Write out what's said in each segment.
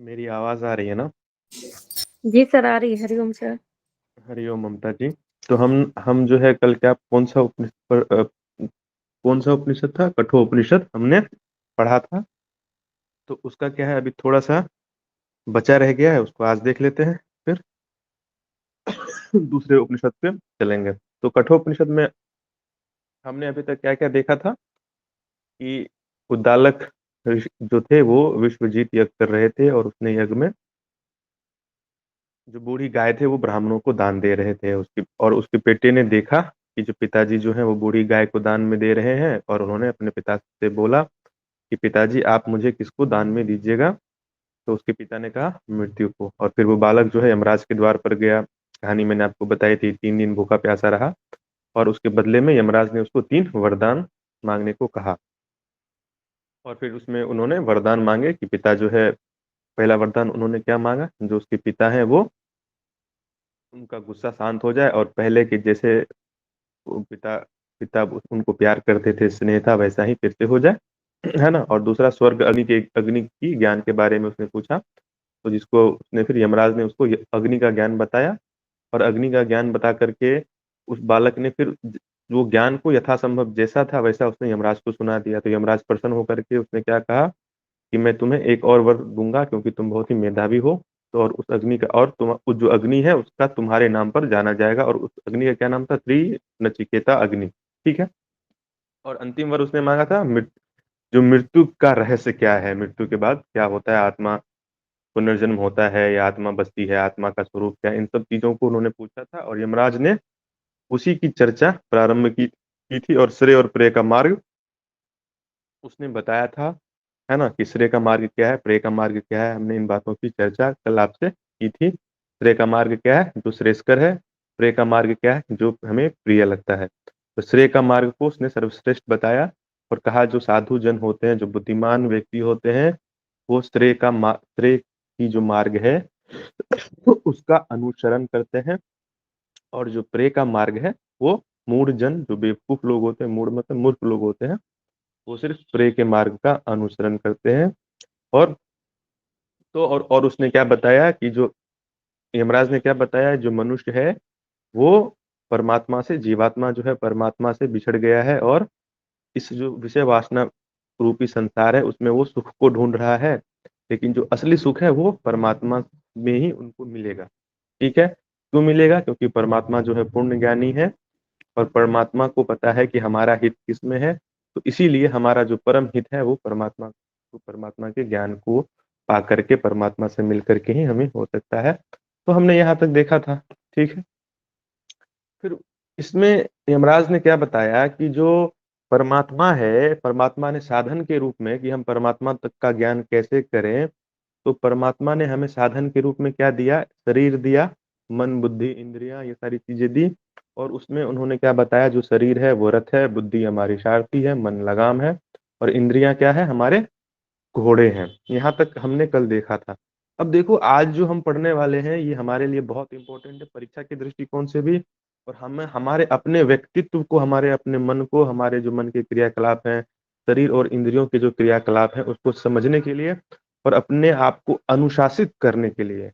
मेरी आवाज आ रही है ना? जी सर, आ रही है। हरिओम सर। हरिओम ममता जी। तो हम जो है कल क्या कौन सा उपनिषद पर कौन सा उपनिषद था, कठोपनिषद हमने पढ़ा था। तो उसका क्या है, अभी थोड़ा सा बचा रह गया है, उसको आज देख लेते हैं। फिर दूसरे उपनिषद पे चलेंगे। तो कठोपनिषद में हमने अभी तक क्या क्या देखा था कि उद्दालक जो थे वो विश्वजीत यज्ञ कर रहे थे, और उसने यज्ञ में जो बूढ़ी गाय थे वो ब्राह्मणों को दान दे रहे थे। उसके बेटे ने देखा कि जो पिताजी जो है वो बूढ़ी गाय को दान में दे रहे हैं, और उन्होंने अपने पिता से बोला कि पिताजी आप मुझे किसको दान में दीजिएगा। तो उसके पिता ने कहा मृत्यु को। और फिर वो बालक जो है यमराज के द्वार पर गया। कहानी मैंने आपको बताई थी, 3 दिन भूखा प्यासा रहा, और उसके बदले में यमराज ने उसको 3 वरदान मांगने को कहा। और फिर उसमें उन्होंने वरदान मांगे कि पिता जो है, पहला वरदान उन्होंने क्या मांगा, जो उसके पिता है वो उनका गुस्सा शांत हो जाए, और पहले के जैसे वो पिता पिता उनको प्यार करते थे, स्नेह था, वैसा ही फिर से हो जाए, है ना। और दूसरा स्वर्ग अग्नि की ज्ञान के बारे में उसने पूछा। तो जिसको उसने फिर यमराज ने उसको अग्नि का ज्ञान बताया। और अग्नि का ज्ञान बता करके उस बालक ने फिर वो ज्ञान को यथासंभव जैसा था वैसा उसने यमराज को सुना दिया। तो यमराज प्रसन्न होकर के उसने क्या कहा कि मैं तुम्हें एक और वर दूंगा, क्योंकि तुम बहुत ही मेधावी हो। तो और उस अग्नि का, और तुम उस जो अग्नि है उसका तुम्हारे नाम पर जाना जाएगा। और उस अग्नि का क्या नाम था, त्रि नचिकेता अग्नि। ठीक है। और अंतिम वर उसने मांगा था जो मृत्यु का रहस्य क्या है, मृत्यु के बाद क्या होता है, आत्मा पुनर्जन्म होता है या आत्मा बसती है, आत्मा का स्वरूप क्या है, इन सब चीजों को उन्होंने पूछा था। और यमराज ने उसी की चर्चा प्रारंभ की थी। और श्रेय और प्रेय का मार्ग उसने बताया था, है ना, कि श्रेय का मार्ग क्या है, प्रेय का मार्ग क्या है। हमने इन बातों की चर्चा कल आपसे की थी। श्रेय का मार्ग क्या है, जो श्रेयस्कर है। प्रेय का मार्ग क्या है, जो हमें प्रिय लगता है। तो श्रेय का मार्ग को उसने सर्वश्रेष्ठ बताया, और कहा जो साधु जन होते हैं, जो बुद्धिमान व्यक्ति होते हैं, वो श्रेय की जो मार्ग है तो उसका अनुसरण करते हैं। और जो प्रेय का मार्ग है वो मूढ़ जन, जो बेवकूफ लोग होते हैं, मूढ़ मतलब मूर्ख लोग होते हैं, वो सिर्फ प्रे के मार्ग का अनुसरण करते हैं। और और उसने क्या बताया कि जो यमराज ने क्या बताया, जो मनुष्य है वो परमात्मा से, जीवात्मा जो है परमात्मा से बिछड़ गया है, और इस जो विषय वासना रूपी संसार है उसमें वो सुख को ढूंढ रहा है। लेकिन जो असली सुख है वो परमात्मा में ही उनको मिलेगा। ठीक है। क्यों मिलेगा? क्योंकि परमात्मा जो है पूर्ण ज्ञानी है, और परमात्मा को पता है कि हमारा हित किसमें है। तो इसीलिए हमारा जो परम हित है वो परमात्मा के ज्ञान को पा करके परमात्मा से मिल करके ही हमें हो सकता है। तो हमने यहाँ तक देखा था। ठीक है। फिर इसमें यमराज ने क्या बताया कि जो परमात्मा है, परमात्मा ने साधन के रूप में, कि हम परमात्मा तक का ज्ञान कैसे करें, तो परमात्मा ने हमें साधन के रूप में क्या दिया, शरीर दिया, मन बुद्धि इंद्रियां ये सारी चीजें दी। और उसमें उन्होंने क्या बताया, जो शरीर है वो रथ है, बुद्धि हमारी सारथी है, मन लगाम है, और इंद्रियां क्या है, हमारे घोड़े हैं। यहाँ तक हमने कल देखा था। अब देखो आज जो हम पढ़ने वाले हैं ये हमारे लिए बहुत इंपॉर्टेंट है, परीक्षा के दृष्टिकोण से भी। और हमें हमारे अपने व्यक्तित्व को, हमारे अपने मन को, हमारे जो मन के क्रियाकलाप हैं, शरीर और इंद्रियों के जो क्रियाकलाप हैं उसको समझने के लिए, और अपने आप को अनुशासित करने के लिए।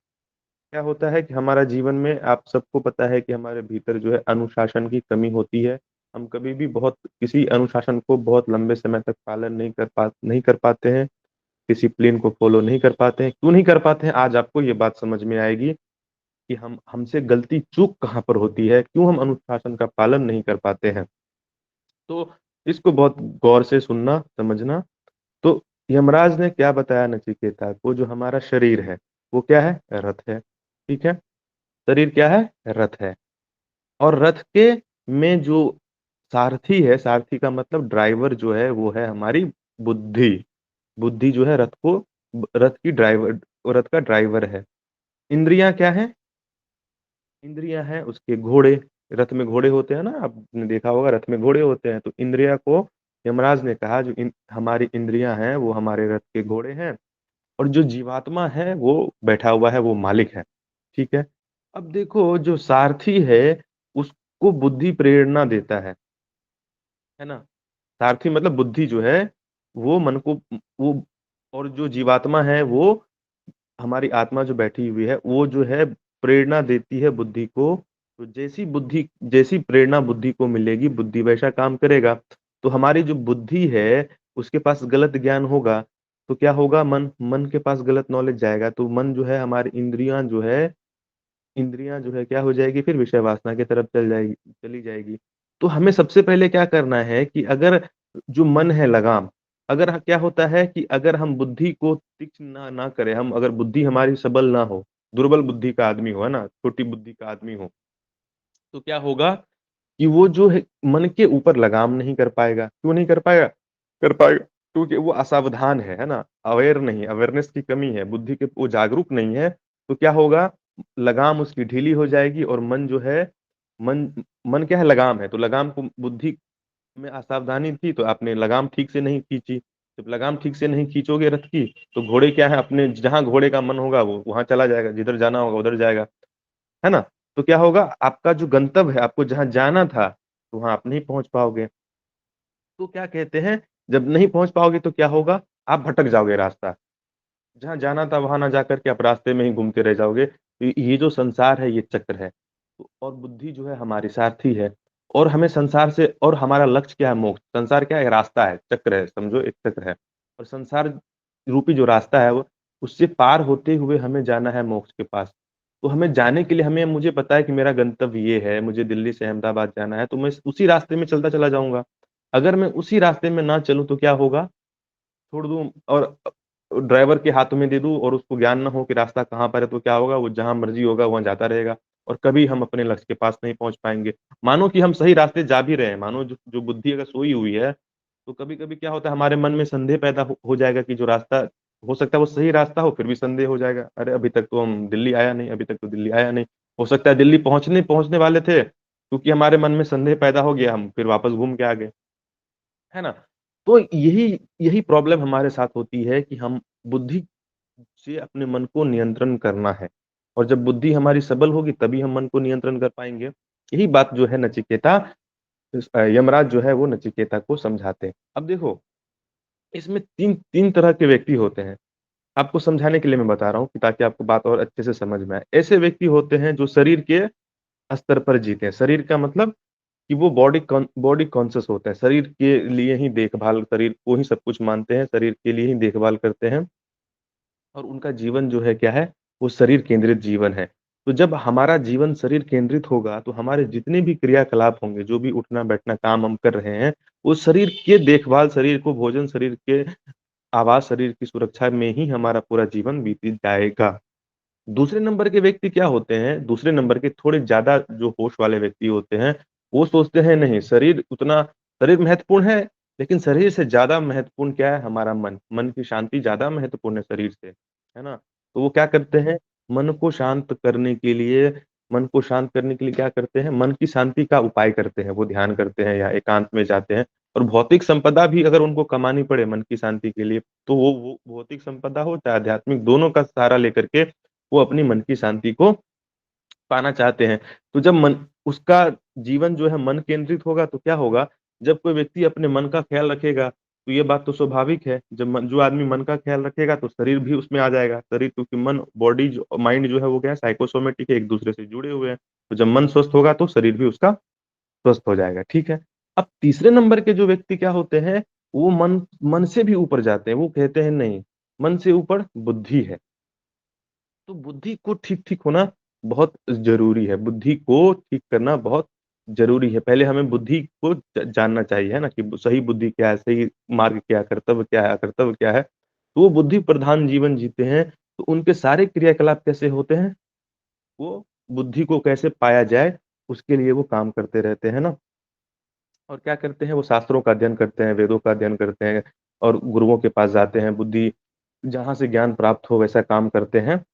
क्या होता है कि हमारा जीवन में आप सबको पता है कि हमारे भीतर जो है अनुशासन की कमी होती है। हम कभी भी बहुत किसी अनुशासन को बहुत लंबे समय तक पालन नहीं कर पाते हैं, डिसिप्लिन को फॉलो नहीं कर पाते हैं। क्यों नहीं कर पाते हैं, आज आपको ये बात समझ में आएगी कि हम हमसे गलती चूक कहाँ पर होती है, क्यों हम अनुशासन का पालन नहीं कर पाते हैं। तो इसको बहुत गौर से सुनना समझना। तो यमराज ने क्या बताया नचिकेता को, जो हमारा शरीर है वो क्या है, रथ है। ठीक है। शरीर क्या है, रथ है। और रथ के में जो सारथी है, सारथी का मतलब ड्राइवर जो है वो है हमारी बुद्धि। बुद्धि जो है रथ की ड्राइवर, रथ का ड्राइवर है। इंद्रियां क्या है, इंद्रियां हैं उसके घोड़े। रथ में घोड़े होते हैं ना, आपने देखा होगा रथ में घोड़े होते हैं। तो इंद्रिया को यमराज ने कहा जो हमारी इंद्रियां हैं वो हमारे रथ के घोड़े हैं, और जो जीवात्मा है वो बैठा हुआ है, वो मालिक है। ठीक है। अब देखो जो सारथी है उसको बुद्धि प्रेरणा देता है ना। सारथी मतलब बुद्धि जो है वो मन को, वो, और जो जीवात्मा है वो हमारी आत्मा जो बैठी हुई है, वो जो है प्रेरणा देती है बुद्धि को, तो जैसी प्रेरणा बुद्धि को मिलेगी, बुद्धि वैसा काम करेगा। तो हमारी जो बुद्धि है, उसके पास गलत ज्ञान होगा, तो क्या होगा? मन मन के पास गलत नॉलेज जाएगा, तो मन जो है, हमारी इंद्रियां जो है क्या हो जाएगी? फिर विषय वासना की तरफ चली जाएगी। तो हमें सबसे पहले क्या करना है कि अगर जो मन है लगाम, अगर क्या होता है कि अगर हम बुद्धि को तीक्ष्ण ना करें, हम अगर बुद्धि हमारी सबल ना हो, दुर्बल बुद्धि का आदमी हो, है ना, छोटी बुद्धि का आदमी हो, तो क्या होगा कि वो जो है मन के ऊपर लगाम नहीं कर पाएगा। क्यों नहीं कर पाएगा? कर पाएगा क्योंकि वो असावधान है ना? अवेयर नहीं, अवेयरनेस की कमी है, बुद्धि के वो जागरूक नहीं है। तो क्या होगा? लगाम उसकी ढीली हो जाएगी और मन जो है, मन मन क्या है? लगाम है। तो लगाम को बुद्धि में असावधानी थी, तो आपने लगाम ठीक से नहीं खींची। जब लगाम ठीक से नहीं खींचोगे रथ की, तो घोड़े क्या है, अपने जहाँ घोड़े का मन होगा वो वहां चला जाएगा, जिधर जाना होगा उधर जाएगा, है ना? तो क्या होगा? आपका जो गंतव्य है, आपको जहाँ जाना था, तो वहां आप नहीं पहुंच पाओगे। तो क्या कहते हैं, जब नहीं पहुंच पाओगे तो क्या होगा? आप भटक जाओगे रास्ता। जहाँ जाना था वहां ना जाकर के आप रास्ते में ही घूमते रह जाओगे। तो ये जो संसार है, ये चक्र है। तो और बुद्धि जो है हमारी सारथी है। और हमें संसार से, और हमारा लक्ष्य क्या है? मोक्ष। संसार क्या है? रास्ता है, चक्र है, समझो एक चक्र है। और संसार रूपी जो रास्ता है, वो उससे पार होते हुए हमें जाना है मोक्ष के पास। तो हमें जाने के लिए, हमें मुझे पता है कि मेरा गंतव्य ये है, मुझे दिल्ली से अहमदाबाद जाना है, तो मैं उसी रास्ते में चलता चला जाऊंगा। अगर मैं उसी रास्ते में ना चलूं तो क्या होगा? छोड़ दूँ और ड्राइवर के हाथ में दे दूँ और उसको ज्ञान ना हो कि रास्ता कहाँ पर है, तो क्या होगा? वो जहाँ मर्ज़ी होगा वहाँ जाता रहेगा और कभी हम अपने लक्ष्य के पास नहीं पहुँच पाएँगे। मानो कि हम सही रास्ते जा भी रहे हैं, मानो जो जो बुद्धि अगर सोई हुई है, तो कभी-कभी क्या होता है, हमारे मन में संदेह पैदा हो जाएगा कि जो रास्ता हो सकता है वो सही रास्ता हो, फिर भी संदेह हो जाएगा। अरे! अभी तक तो हम दिल्ली आया नहीं, अभी तक तो दिल्ली आया नहीं। हो सकता है दिल्ली पहुँचने पहुँचने वाले थे, क्योंकि हमारे मन में संदेह पैदा हो गया, हम फिर वापस घूम के आ गए। है ना? तो यही यही प्रॉब्लम हमारे साथ होती है कि हम बुद्धि से अपने मन को नियंत्रण करना है और जब बुद्धि हमारी सबल होगी तभी हम मन को नियंत्रण कर पाएँगे। यही बात जो है नचिकेता यमराज जो है वो नचिकेता को समझाते हैं। अब देखो, इसमें 3 तरह के व्यक्ति होते हैं। आपको समझाने के लिए मैं बता रहा हूँ कि ताकि आपको बात और अच्छे से समझ में आए। ऐसे व्यक्ति होते हैं जो शरीर के स्तर पर जीते हैं। शरीर का मतलब कि वो बॉडी कॉन्शियस होता है। शरीर के लिए ही देखभाल, शरीर को ही सब कुछ मानते हैं, शरीर के लिए ही देखभाल करते हैं और उनका जीवन जो है क्या है, वो शरीर केंद्रित जीवन है। तो जब हमारा जीवन शरीर केंद्रित होगा, तो हमारे जितने भी क्रियाकलाप होंगे, जो भी उठना-बैठना काम हम कर रहे हैं, वो शरीर के देखभाल, शरीर को भोजन, शरीर के आवास, शरीर की सुरक्षा में ही हमारा पूरा जीवन बीत जाएगा। दूसरे नंबर के व्यक्ति क्या होते हैं, दूसरे नंबर के थोड़े ज़्यादा जो होश वाले व्यक्ति होते हैं, वो सोचते हैं नहीं शरीर महत्वपूर्ण है, लेकिन शरीर से ज़्यादा महत्वपूर्ण क्या है हमारा मन। मन की शांति ज़्यादा महत्वपूर्ण है शरीर से, है ना? तो वो क्या करते हैं, मन को शांत करने के लिए मन को शांत करने के लिए क्या करते हैं, मन की शांति का उपाय करते हैं। वो ध्यान करते हैं या एकांत में जाते हैं और भौतिक संपदा भी अगर उनको कमानी पड़े मन की शांति के लिए, तो वो भौतिक संपदा हो चाहे आध्यात्मिक, दोनों का सहारा लेकर के वो अपनी मन की शांति को पाना चाहते हैं। तो जब मन उसका जीवन जो है मन केंद्रित होगा तो क्या होगा? जब कोई व्यक्ति अपने मन का ख़्याल रखेगा, तो ये बात तो स्वाभाविक है, जब मन जो आदमी मन का ख़्याल रखेगा तो शरीर भी उसमें आ जाएगा। शरीर क्योंकि मन बॉडी जो माइंड जो है वो क्या है साइकोसोमैटिक है, एक-दूसरे से जुड़े हुए हैं। तो जब मन स्वस्थ होगा तो शरीर भी उसका स्वस्थ हो जाएगा, ठीक है? अब तीसरे नंबर के जो व्यक्ति क्या होते हैं, वो मन मन से भी ऊपर जाते हैं। वो कहते हैं नहीं, मन से ऊपर बुद्धि है। तो बुद्धि को ठीक-ठीक होना बहुत ज़रूरी है। बुद्धि को ठीक करना बहुत ज़रूरी है। पहले हमें बुद्धि को जानना चाहिए, है ना? कि सही बुद्धि क्या है, सही मार्ग क्या है, कर्तव्य क्या है, अकर्तव्य क्या है। तो वो बुद्धि प्रधान जीवन जीते हैं, तो उनके सारे क्रियाकलाप कैसे होते हैं? वो बुद्धि को कैसे पाया जाए, उसके लिए वो काम करते रहते हैं ना? और क्या करते हैं, वो शास्त्रों का अध्ययन करते हैं, वेदों का अध्ययन करते हैं और गुरुओं के पास जाते हैं। बुद्धि जहाँ से ज्ञान प्राप्त हो, वैसा काम करते हैं।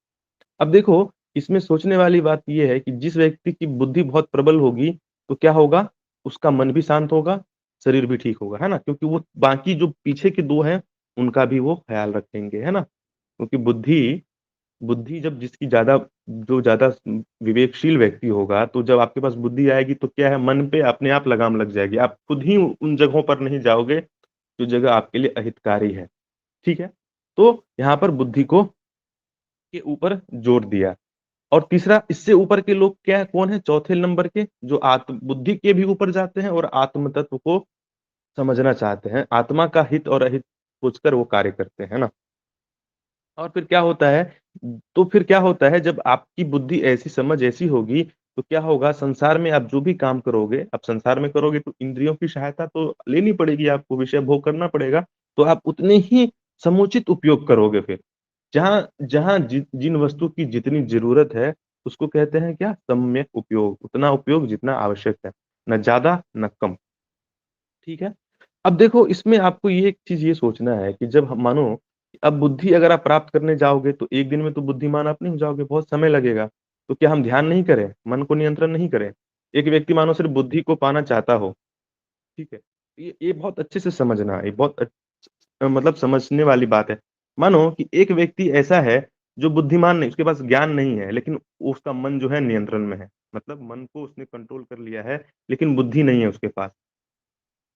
अब देखो, इसमें सोचने वाली बात ये है कि जिस व्यक्ति की बुद्धि बहुत प्रबल होगी, तो क्या होगा? उसका मन भी शांत होगा, शरीर भी ठीक होगा, है ना? क्योंकि वो बाकी जो पीछे के 2 हैं, उनका भी वो ख़्याल रखेंगे, है ना? क्योंकि बुद्धि बुद्धि जब जिसकी ज़्यादा जो ज़्यादा विवेकशील व्यक्ति होगा, तो जब आपके पास बुद्धि आएगी, तो क्या है, मन पे अपने आप लगाम लग जाएगी। आप खुद ही उन जगहों पर नहीं जाओगे, जो जगह आपके लिए अहितकारी है, ठीक है? तो यहाँ पर बुद्धि को के ऊपर जोर दिया। और तीसरा, इससे ऊपर के लोग क्या कौन है, चौथे नंबर के, जो आत्म बुद्धि के भी ऊपर जाते हैं और आत्म तत्व को समझना चाहते हैं, आत्मा का हित और अहित सोचकर वो कार्य करते हैं ना। और फिर क्या होता है, तो फिर क्या होता है, जब आपकी बुद्धि ऐसी, समझ ऐसी होगी, तो क्या होगा, संसार में आप जो भी काम करोगे, आप संसार में करोगे तो इंद्रियों की सहायता तो लेनी पड़ेगी, आपको विषय भोग करना पड़ेगा, तो आप उतने ही समुचित उपयोग करोगे फिर। जहाँ जहाँ जिन वस्तु की जितनी जरूरत है, उसको कहते हैं क्या, सम्यक उपयोग, उतना उपयोग जितना आवश्यक है, न ज्यादा न कम। ठीक है। अब देखो, इसमें आपको ये एक चीज ये सोचना है कि जब हम मानो, अब बुद्धि अगर आप प्राप्त करने जाओगे तो एक दिन में तो बुद्धिमान आप नहीं हो जाओगे, बहुत समय लगेगा। तो क्या हम ध्यान नहीं करें, मन को नियंत्रण नहीं करें? एक व्यक्ति मानो सिर्फ बुद्धि को पाना चाहता हो, ठीक है, ये बहुत अच्छे से समझना, ये बहुत मतलब समझने वाली बात है। मानो कि एक व्यक्ति ऐसा है जो बुद्धिमान नहीं, उसके पास ज्ञान नहीं है, लेकिन उसका मन जो है नियंत्रण में है, मतलब मन को उसने कंट्रोल कर लिया है, लेकिन बुद्धि नहीं है उसके पास।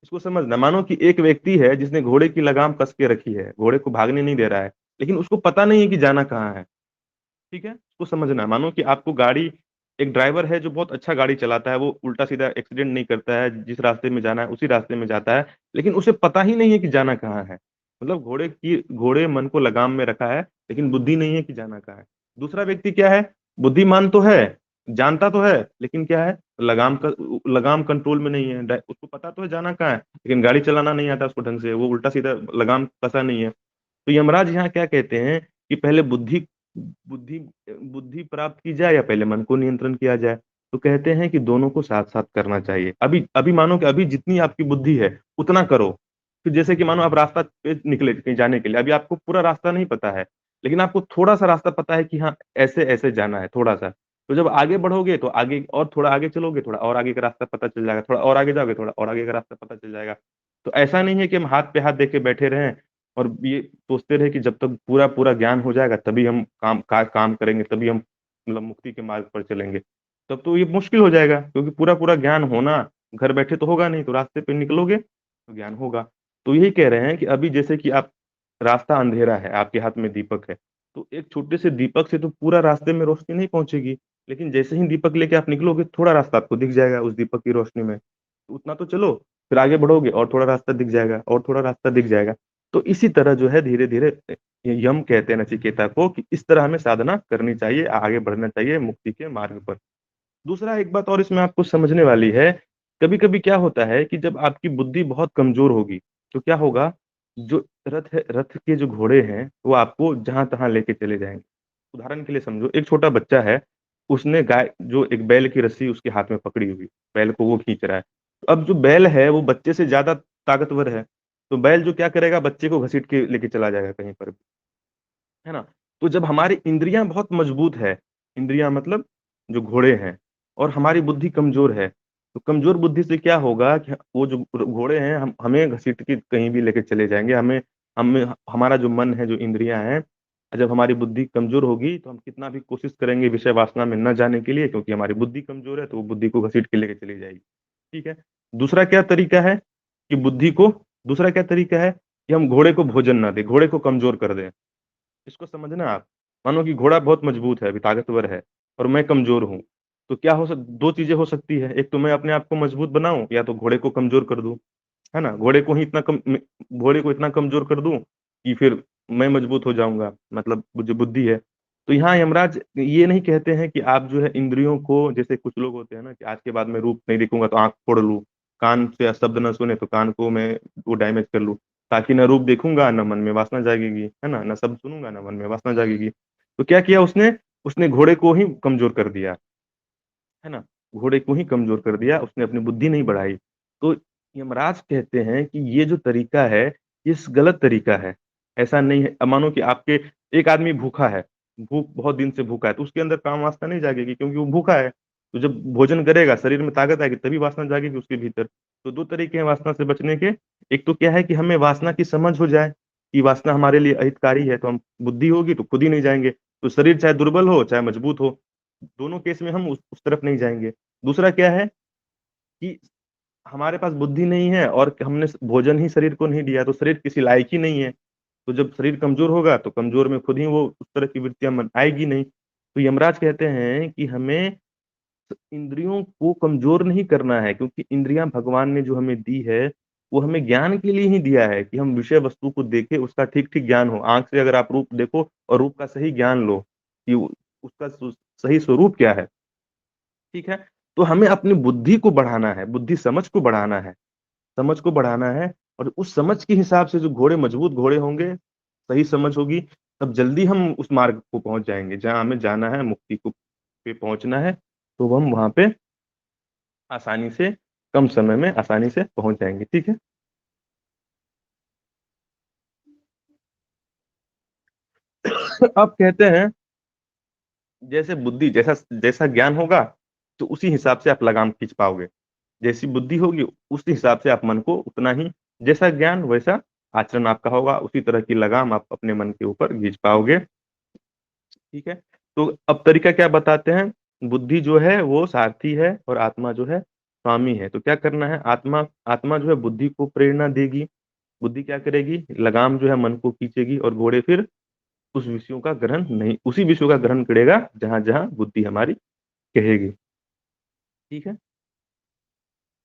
इसको समझना, मानो कि एक व्यक्ति है जिसने घोड़े की लगाम कस के रखी है, घोड़े को भागने नहीं दे रहा है, लेकिन उसको पता नहीं है कि जाना कहाँ है। ठीक है, उसको समझना, मानो कि आपको गाड़ी, एक ड्राइवर है जो बहुत अच्छा गाड़ी चलाता है, वो उल्टा सीधा एक्सीडेंट नहीं करता है, जिस रास्ते में जाना है उसी रास्ते में जाता है, लेकिन उसे पता ही नहीं है कि जाना कहाँ है। मतलब घोड़े मन को लगाम में रखा है, लेकिन बुद्धि नहीं है कि जाना कहाँ है। दूसरा व्यक्ति क्या है, बुद्धिमान तो है, जानता तो है, लेकिन क्या है, लगाम कंट्रोल में नहीं है, उसको पता तो है जाना कहाँ है, लेकिन गाड़ी चलाना नहीं आता उसको ढंग से, वो उल्टा सीधा लगाम कसा नहीं है। तो यमराज यहाँ क्या कहते हैं कि पहले बुद्धि बुद्धि बुद्धि प्राप्त की जाए या पहले मन को नियंत्रण किया जाए? तो कहते हैं कि दोनों को साथ साथ करना चाहिए। अभी अभी मानो कि अभी जितनी आपकी बुद्धि है उतना करो। फिर जैसे कि मानो आप रास्ता पे निकले कहीं जाने के लिए, अभी आपको पूरा रास्ता नहीं पता है, लेकिन आपको थोड़ा सा रास्ता पता है कि हाँ ऐसे ऐसे जाना है थोड़ा सा। तो जब आगे बढ़ोगे तो आगे, और थोड़ा आगे चलोगे, थोड़ा और आगे का रास्ता पता चल जाएगा, थोड़ा और आगे जाओगे, थोड़ा और आगे का रास्ता पता चल जाएगा। तो ऐसा नहीं है कि हम हाथ पे हाथ दे के बैठे रहें और ये सोचते रहे कि जब तक पूरा पूरा ज्ञान हो जाएगा तभी हम काम करेंगे, तभी हम मतलब मुक्ति के मार्ग पर चलेंगे। तब तो ये मुश्किल हो जाएगा, क्योंकि पूरा पूरा ज्ञान होना घर बैठे तो होगा नहीं, तो रास्ते पे निकलोगे तो ज्ञान होगा। तो यही कह रहे हैं कि अभी जैसे कि आप, रास्ता अंधेरा है, आपके हाथ में दीपक है, तो एक छोटे से दीपक से तो पूरा रास्ते में रोशनी नहीं पहुंचेगी, लेकिन जैसे ही दीपक लेके आप निकलोगे थोड़ा रास्ता आपको दिख जाएगा उस दीपक की रोशनी में, तो उतना तो चलो, फिर आगे बढ़ोगे और थोड़ा रास्ता दिख जाएगा और थोड़ा रास्ता दिख जाएगा। तो इसी तरह जो है धीरे धीरे, यम कहते हैं नचिकेता को कि इस तरह हमें साधना करनी चाहिए, आगे बढ़ना चाहिए मुक्ति के मार्ग पर। दूसरा एक बात और इसमें आपको समझने वाली है, कभी कभी क्या होता है कि जब आपकी बुद्धि बहुत कमजोर होगी, तो क्या होगा, जो रथ है, रथ के जो घोड़े हैं वो आपको जहां तहां लेके चले जाएंगे। उदाहरण के लिए समझो, एक छोटा बच्चा है, उसने गाय, जो एक बैल की रस्सी उसके हाथ में पकड़ी हुई, बैल को वो खींच रहा है। तो अब जो बैल है वो बच्चे से ज्यादा ताकतवर है, तो बैल जो क्या करेगा, बच्चे को घसीट के लेके चला जाएगा कहीं पर भी, है ना। तो जब हमारी इंद्रियां बहुत मजबूत है, इंद्रियां मतलब जो घोड़े हैं, और हमारी बुद्धि कमजोर है, तो कमजोर बुद्धि से क्या होगा कि वो जो घोड़े हैं, हम हमें घसीट के कहीं भी लेके चले जाएंगे, हमें हमें हमारा जो मन है, जो इंद्रियां हैं, जब हमारी बुद्धि कमजोर होगी तो हम कितना भी कोशिश करेंगे विषय वासना में न जाने के लिए, क्योंकि हमारी बुद्धि कमजोर है, तो वो बुद्धि को घसीट के लेके चली जाएगी। ठीक है। दूसरा क्या तरीका है कि बुद्धि को, दूसरा क्या तरीका है कि हम घोड़े को भोजन ना दें, घोड़े को कमजोर कर दें। इसको समझना आप, मानो कि घोड़ा बहुत मजबूत है, अभी ताकतवर है, और मैं कमजोर हूँ, तो क्या दो चीजें हो सकती है, एक तो मैं अपने आप को मजबूत बनाऊं, या तो घोड़े को कमजोर कर दूं, है ना। घोड़े को इतना कमजोर कर दूं कि फिर मैं मजबूत हो जाऊंगा, मतलब वो जो बुद्धि है। तो यहाँ यमराज ये नहीं कहते हैं कि आप जो है इंद्रियों को, जैसे कुछ लोग होते हैं ना कि आज के बाद मैं रूप नहीं देखूंगा तो आंख फोड़ लूं, कान से शब्द न सुने तो कान को मैं वो डैमेज कर लूं, ताकि न रूप देखूंगा न मन में वासना जागेगी, है ना, न शब्द सुनूंगा न मन में वासना जागेगी। तो क्या किया उसने, उसने घोड़े को ही कमजोर कर दिया, है ना, घोड़े को ही कमजोर कर दिया, उसने अपनी बुद्धि नहीं बढ़ाई। तो यमराज कहते हैं कि ये जो तरीका है, ये गलत तरीका है, ऐसा नहीं है। अब मानो कि आपके, एक आदमी भूखा है, भूख बहुत दिन से भूखा है, तो उसके अंदर काम वासना नहीं जागेगी, क्योंकि वो भूखा है। तो जब भोजन करेगा, शरीर में ताकत आएगी, तभी वासना जागेगी उसके भीतर। तो दो तरीके हैं वासना से बचने के। एक तो क्या है कि हमें वासना की समझ हो जाए कि वासना हमारे लिए अहितकारी है, तो हम, बुद्धि होगी तो खुद ही नहीं जाएंगे, तो शरीर चाहे दुर्बल हो चाहे मजबूत हो, दोनों केस में हम उस तरफ नहीं जाएंगे। दूसरा क्या है कि हमारे पास बुद्धि नहीं है और हमने भोजन ही शरीर को नहीं दिया, तो शरीर किसी लायक ही नहीं है, तो जब शरीर कमजोर होगा तो कमजोर में खुद ही वो उस तरह की वृत्तियां मन आएगी नहीं। तो यमराज कहते हैं कि हमें इंद्रियों को कमजोर नहीं करना है, क्योंकि इंद्रियां भगवान ने जो हमें दी है वो हमें ज्ञान के लिए ही दिया है, कि हम विषय वस्तु को देखें, उसका ठीक ठीक ज्ञान हो। आंख से अगर आप रूप देखो और रूप का सही ज्ञान लो कि उसका सही स्वरूप क्या है, ठीक है। तो हमें अपनी बुद्धि को बढ़ाना है, बुद्धि समझ को बढ़ाना है, समझ को बढ़ाना है। और उस समझ के हिसाब से जो घोड़े मजबूत घोड़े होंगे, सही समझ होगी, तब जल्दी हम उस मार्ग को पहुंच जाएंगे जहां हमें जाना है, मुक्ति को पे पहुंचना है। तो हम वहां पे आसानी से, कम समय में आसानी से पहुंच जाएंगे, ठीक है। अब कहते हैं जैसे बुद्धि जैसा जैसा ज्ञान होगा तो उसी हिसाब से आप लगाम खींच पाओगे। जैसी बुद्धि होगी उस हिसाब से आप मन को उतना ही, जैसा ज्ञान वैसा आचरण आपका होगा, उसी तरह की लगाम आप अपने मन के ऊपर खींच पाओगे, ठीक है। तो अब तरीका क्या बताते हैं। बुद्धि जो है वो सारथी है और आत्मा जो है स्वामी है। तो क्या करना है, आत्मा आत्मा जो है बुद्धि को प्रेरणा देगी, बुद्धि क्या करेगी, लगाम जो है मन को खींचेगी, और घोड़े फिर उस विषयों का ग्रहण नहीं, उसी विषयों का ग्रहण करेगा जहां जहां बुद्धि हमारी कहेगी, ठीक है।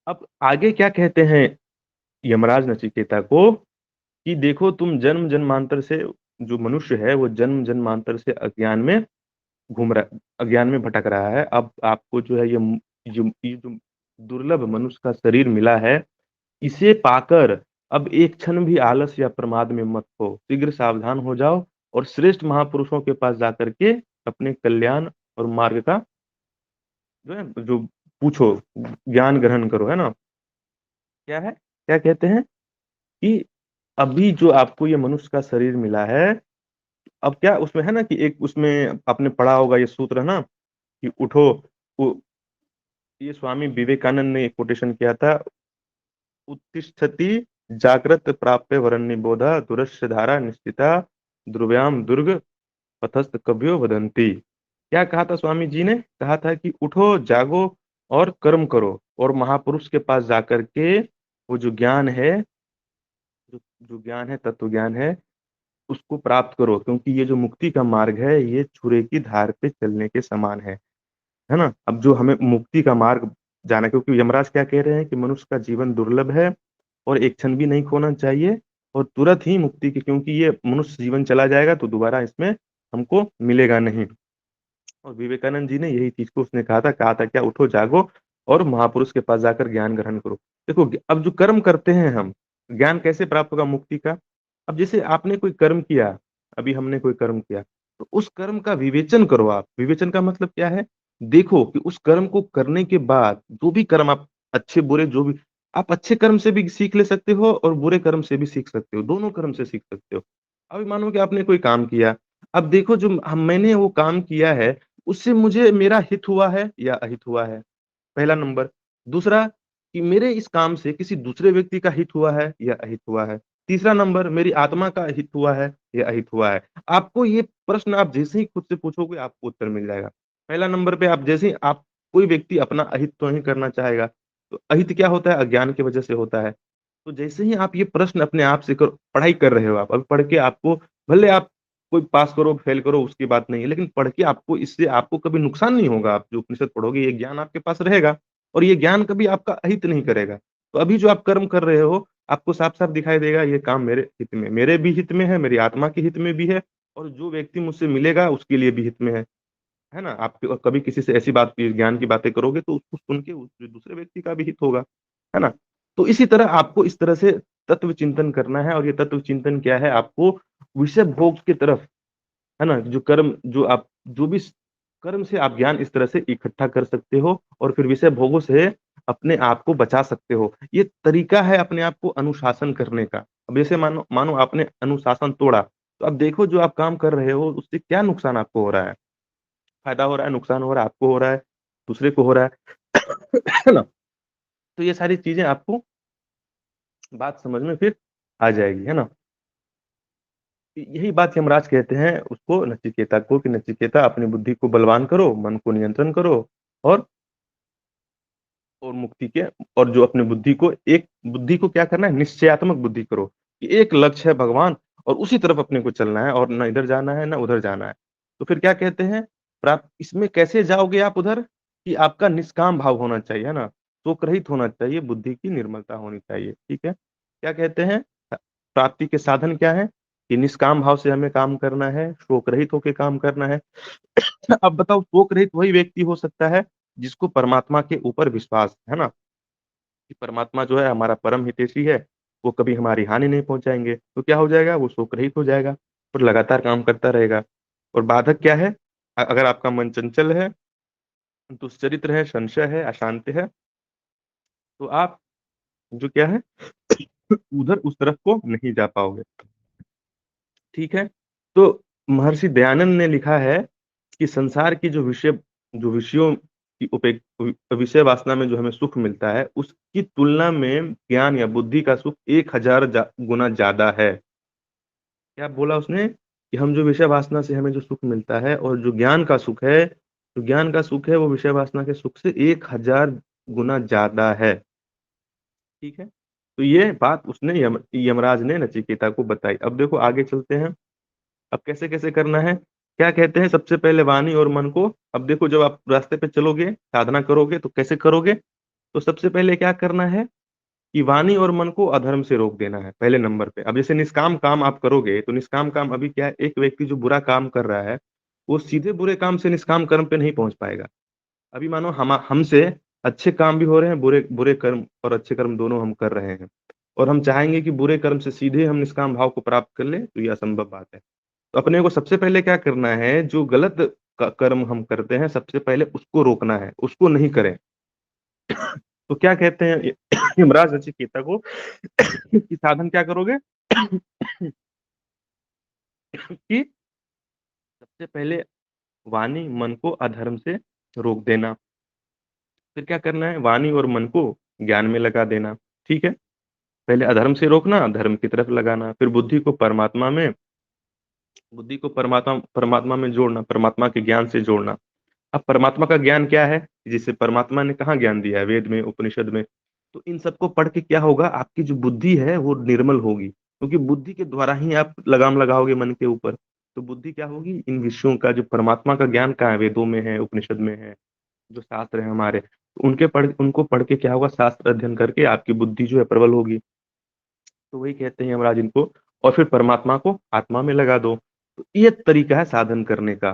अब आगे क्या कहते हैं यमराज नचिकेता को, कि देखो तुम जन्म जन्मांतर से, जो मनुष्य है वो जन्म जन्मांतर से अज्ञान में घूम रहा, अज्ञान में भटक रहा है। अब आपको जो है ये जो दुर्लभ मनुष्य का शरीर मिला है, इसे पाकर अब एक क्षण भी आलस या प्रमाद में मत हो, शीघ्र सावधान हो जाओ और श्रेष्ठ महापुरुषों के पास जाकर के अपने कल्याण और मार्ग का जो है जो पूछो, ज्ञान ग्रहण करो, है ना। क्या है, क्या कहते हैं कि अभी जो आपको ये मनुष्य का शरीर मिला है, अब क्या उसमें है ना कि एक उसमें आपने पढ़ा होगा ये सूत्र है ना, कि उठो, वो ये स्वामी विवेकानंद ने एक कोटेशन किया था, उत्तिष्ठति जागृत प्राप्य वरन निबोध दुरस्य धारा निश्चिता ध्रुव्याम दुर्ग पथस्थ कभ्यो वदंती। क्या कहा था स्वामी जी ने, कहा था कि उठो जागो और कर्म करो, और महापुरुष के पास जाकर के वो जो ज्ञान है, जो ज्ञान है, तत्व ज्ञान है, उसको प्राप्त करो, क्योंकि ये जो मुक्ति का मार्ग है ये छुरे की धार पे चलने के समान है ना। अब जो हमें मुक्ति का मार्ग जाना है, क्योंकि यमराज क्या कह रहे हैं कि मनुष्य का जीवन दुर्लभ है और एक क्षण भी नहीं खोना चाहिए, और तुरंत ही मुक्ति की, क्योंकि ये मनुष्य जीवन चला जाएगा तो दोबारा इसमें हमको मिलेगा नहीं। और विवेकानंद जी ने यही चीज को उसने कहा था क्या, उठो जागो और महापुरुष के पास जाकर ज्ञान ग्रहण करो। देखो अब जो कर्म करते हैं हम, ज्ञान कैसे प्राप्त होगा मुक्ति का। अब जैसे आपने कोई कर्म किया, अभी हमने कोई कर्म किया, तो उस कर्म का विवेचन करो आप। विवेचन का मतलब क्या है, देखो कि उस कर्म को करने के बाद जो भी कर्म आप, अच्छे बुरे जो भी, आप अच्छे कर्म से भी सीख ले सकते हो और बुरे कर्म से भी सीख सकते हो, दोनों कर्म से सीख सकते हो। अभी मानो कि आपने कोई काम किया, अब देखो जो मैंने वो काम किया है उससे मुझे मेरा हित हुआ है या अहित हुआ है, पहला नंबर। दूसरा, कि मेरे इस काम से किसी दूसरे व्यक्ति का हित हुआ है या अहित हुआ है। तीसरा नंबर, मेरी आत्मा का हित हुआ है या अहित हुआ है। आपको ये प्रश्न आप जैसे ही खुद से पूछोगे आपको उत्तर मिल जाएगा। पहला नंबर पे आप जैसे ही आप, कोई व्यक्ति अपना अहित तो नहीं करना चाहेगा, तो अहित क्या होता है, अज्ञान की वजह से होता है। तो जैसे ही आप ये प्रश्न अपने आप से करो, पढ़ाई कर रहे हो आप, अभी पढ़ के आपको, भले आप कोई पास करो फेल करो उसकी बात नहीं है, लेकिन पढ़ के आपको, इससे आपको कभी नुकसान नहीं होगा। आप जो उपनिषद पढ़ोगे ये ज्ञान आपके पास रहेगा, और ये ज्ञान कभी आपका अहित नहीं करेगा। तो अभी जो आप कर्म कर रहे हो, आपको साफ साफ दिखाई देगा ये काम मेरे हित में, मेरे भी हित में है, मेरी आत्मा के हित में भी है, और जो व्यक्ति मुझसे मिलेगा उसके लिए भी हित में है ना। आप कभी किसी से ऐसी बात ज्ञान की बातें करोगे तो उसको सुन के जो दूसरे व्यक्ति का भी हित होगा, है ना। तो इसी तरह आपको इस तरह से तत्व चिंतन करना है, और ये तत्व चिंतन क्या है, आपको विषय भोग की तरफ, है ना, जो कर्म जो आप, जो भी कर्म से आप ज्ञान इस तरह से इकट्ठा कर सकते हो और फिर विषय भोगों से अपने आप को बचा सकते हो। ये तरीका है अपने आप को अनुशासन करने का। अब जैसे मानो मानो आपने अनुशासन तोड़ा, तो अब देखो जो आप काम कर रहे हो उससे क्या नुकसान आपको हो रहा है, फायदा हो रहा है, नुकसान हो रहा है, आपको हो रहा है, दूसरे को हो रहा है है ना। तो ये सारी चीजें आपको बात समझ में फिर आ जाएगी, है ना। यही बात यमराज कहते हैं उसको, नचिकेता को, कि नचिकेता अपनी बुद्धि को बलवान करो, मन को नियंत्रण करो, और और मुक्ति के, और जो अपने बुद्धि को, एक बुद्धि को क्या करना है, निश्चयात्मक बुद्धि करो कि एक लक्ष्य है भगवान, और उसी तरफ अपने को चलना है और ना इधर जाना है ना उधर जाना है। तो फिर क्या कहते हैं, प्राप्त इसमें कैसे जाओगे आप उधर, कि आपका निष्काम भाव होना चाहिए, है ना? शोक रहित होना चाहिए, बुद्धि की निर्मलता होनी चाहिए, ठीक है? क्या कहते हैं, प्राप्ति के साधन क्या है, कि निष्काम भाव से हमें काम करना है, शोक रहित होकर काम करना है। अब बताओ, शोक रहित वही व्यक्ति हो सकता है जिसको परमात्मा के ऊपर विश्वास है ना, कि परमात्मा जो है हमारा परम हितैषी है, वो कभी हमारी हानि नहीं पहुंचाएंगे। तो क्या हो जाएगा, वो शोक रहित हो जाएगा और लगातार काम करता रहेगा। और बाधक क्या है, अगर आपका मन चंचल है, दुश्चरित्र है, संशय है, अशांत है, तो आप जो क्या है उधर उस तरफ को नहीं जा पाओगे, ठीक है? तो महर्षि दयानंद ने लिखा है कि संसार की जो विषयों की विषय वासना में जो हमें सुख मिलता है, उसकी तुलना में ज्ञान या बुद्धि का सुख 1000 गुना ज्यादा है। क्या बोला उसने, कि हम जो विषय वासना से हमें जो सुख मिलता है और जो ज्ञान का सुख है, जो ज्ञान का सुख है वो विषय वासना के सुख से 1000 गुना ज्यादा है, ठीक है? तो ये बात उसने यमराज ने नचिकेता को बताई। अब देखो आगे चलते हैं, अब कैसे कैसे करना है। क्या कहते हैं, सबसे पहले वाणी और मन को, अब देखो जब आप रास्ते पे चलोगे, साधना करोगे, तो कैसे करोगे? तो सबसे पहले क्या करना है, कि वाणी और मन को अधर्म से रोक देना है पहले नंबर पे। अब जैसे निष्काम काम आप करोगे, तो निष्काम काम अभी क्या है, एक व्यक्ति जो बुरा काम कर रहा है, वो सीधे बुरे काम से निष्काम कर्म पे नहीं पहुंच पाएगा। अभी मानो हम हमसे अच्छे काम भी हो रहे हैं, बुरे बुरे कर्म और अच्छे कर्म दोनों हम कर रहे हैं, और हम चाहेंगे कि बुरे कर्म से सीधे हम निष्काम भाव को प्राप्त कर ले, तो यह असंभव बात है। तो अपने को सबसे पहले क्या करना है, जो गलत कर्म हम करते हैं, सबसे पहले उसको रोकना है, उसको नहीं करें। तो क्या कहते हैं यमराज नचिकेता को, कि साधन क्या करोगे, कि सबसे पहले वाणी मन को अधर्म से रोक देना, फिर क्या करना है, वाणी और मन को ज्ञान में लगा देना, ठीक है? पहले अधर्म से रोकना, धर्म की तरफ लगाना, फिर बुद्धि को परमात्मा परमात्मा में जोड़ना, परमात्मा के ज्ञान से जोड़ना। अब परमात्मा का ज्ञान क्या है, जिसे परमात्मा ने कहाँ ज्ञान दिया है, वेद में, उपनिषद में। तो इन सबको पढ़ के क्या होगा, आपकी जो बुद्धि है वो निर्मल होगी, क्योंकि बुद्धि के द्वारा ही आप लगाम लगाओगे मन के ऊपर। तो बुद्धि क्या होगी, इन विषयों का, जो परमात्मा का ज्ञान कहाँ है, वेदों में है, उपनिषद में है, जो शास्त्र है हमारे, तो उनको पढ़ के क्या होगा, शास्त्र अध्ययन करके आपकी बुद्धि जो है प्रबल होगी। तो वही कहते हैं यमराज इनको, और फिर परमात्मा को आत्मा में लगा दो। तो ये तरीका है साधन करने का,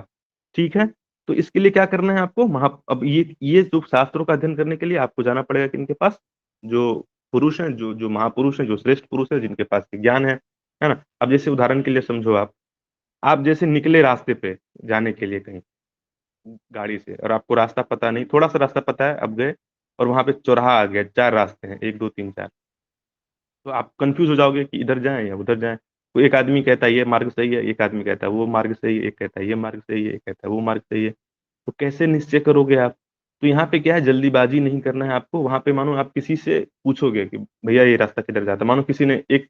ठीक है? तो इसके लिए क्या करना है आपको, अब ये जो शास्त्रों का अध्ययन करने के लिए आपको जाना पड़ेगा किनके पास, जो पुरुष हैं, जो जो महापुरुष हैं, जो श्रेष्ठ पुरुष है, जिनके पास ज्ञान है ना? अब जैसे उदाहरण के लिए समझो, आप जैसे निकले रास्ते पे जाने के लिए कहीं गाड़ी से, और आपको रास्ता पता नहीं, थोड़ा सा रास्ता पता है, अब गए और वहां पे चौराहा आ गया, 4 रास्ते हैं, 1 2 3 4। तो आप कंफ्यूज हो जाओगे कि इधर जाएं या उधर जाएं। तो एक आदमी कहता है ये मार्ग सही है, एक आदमी कहता है वो मार्ग सही है, एक कहता है ये मार्ग सही है, एक कहता है वो मार्ग सही है। तो कैसे निश्चय करोगे आप? तो यहाँ पे क्या है, जल्दीबाजी नहीं करना है आपको। वहां पे मानो आप किसी से पूछोगे कि भैया ये रास्ता किधर जाता है, मानो किसी ने एक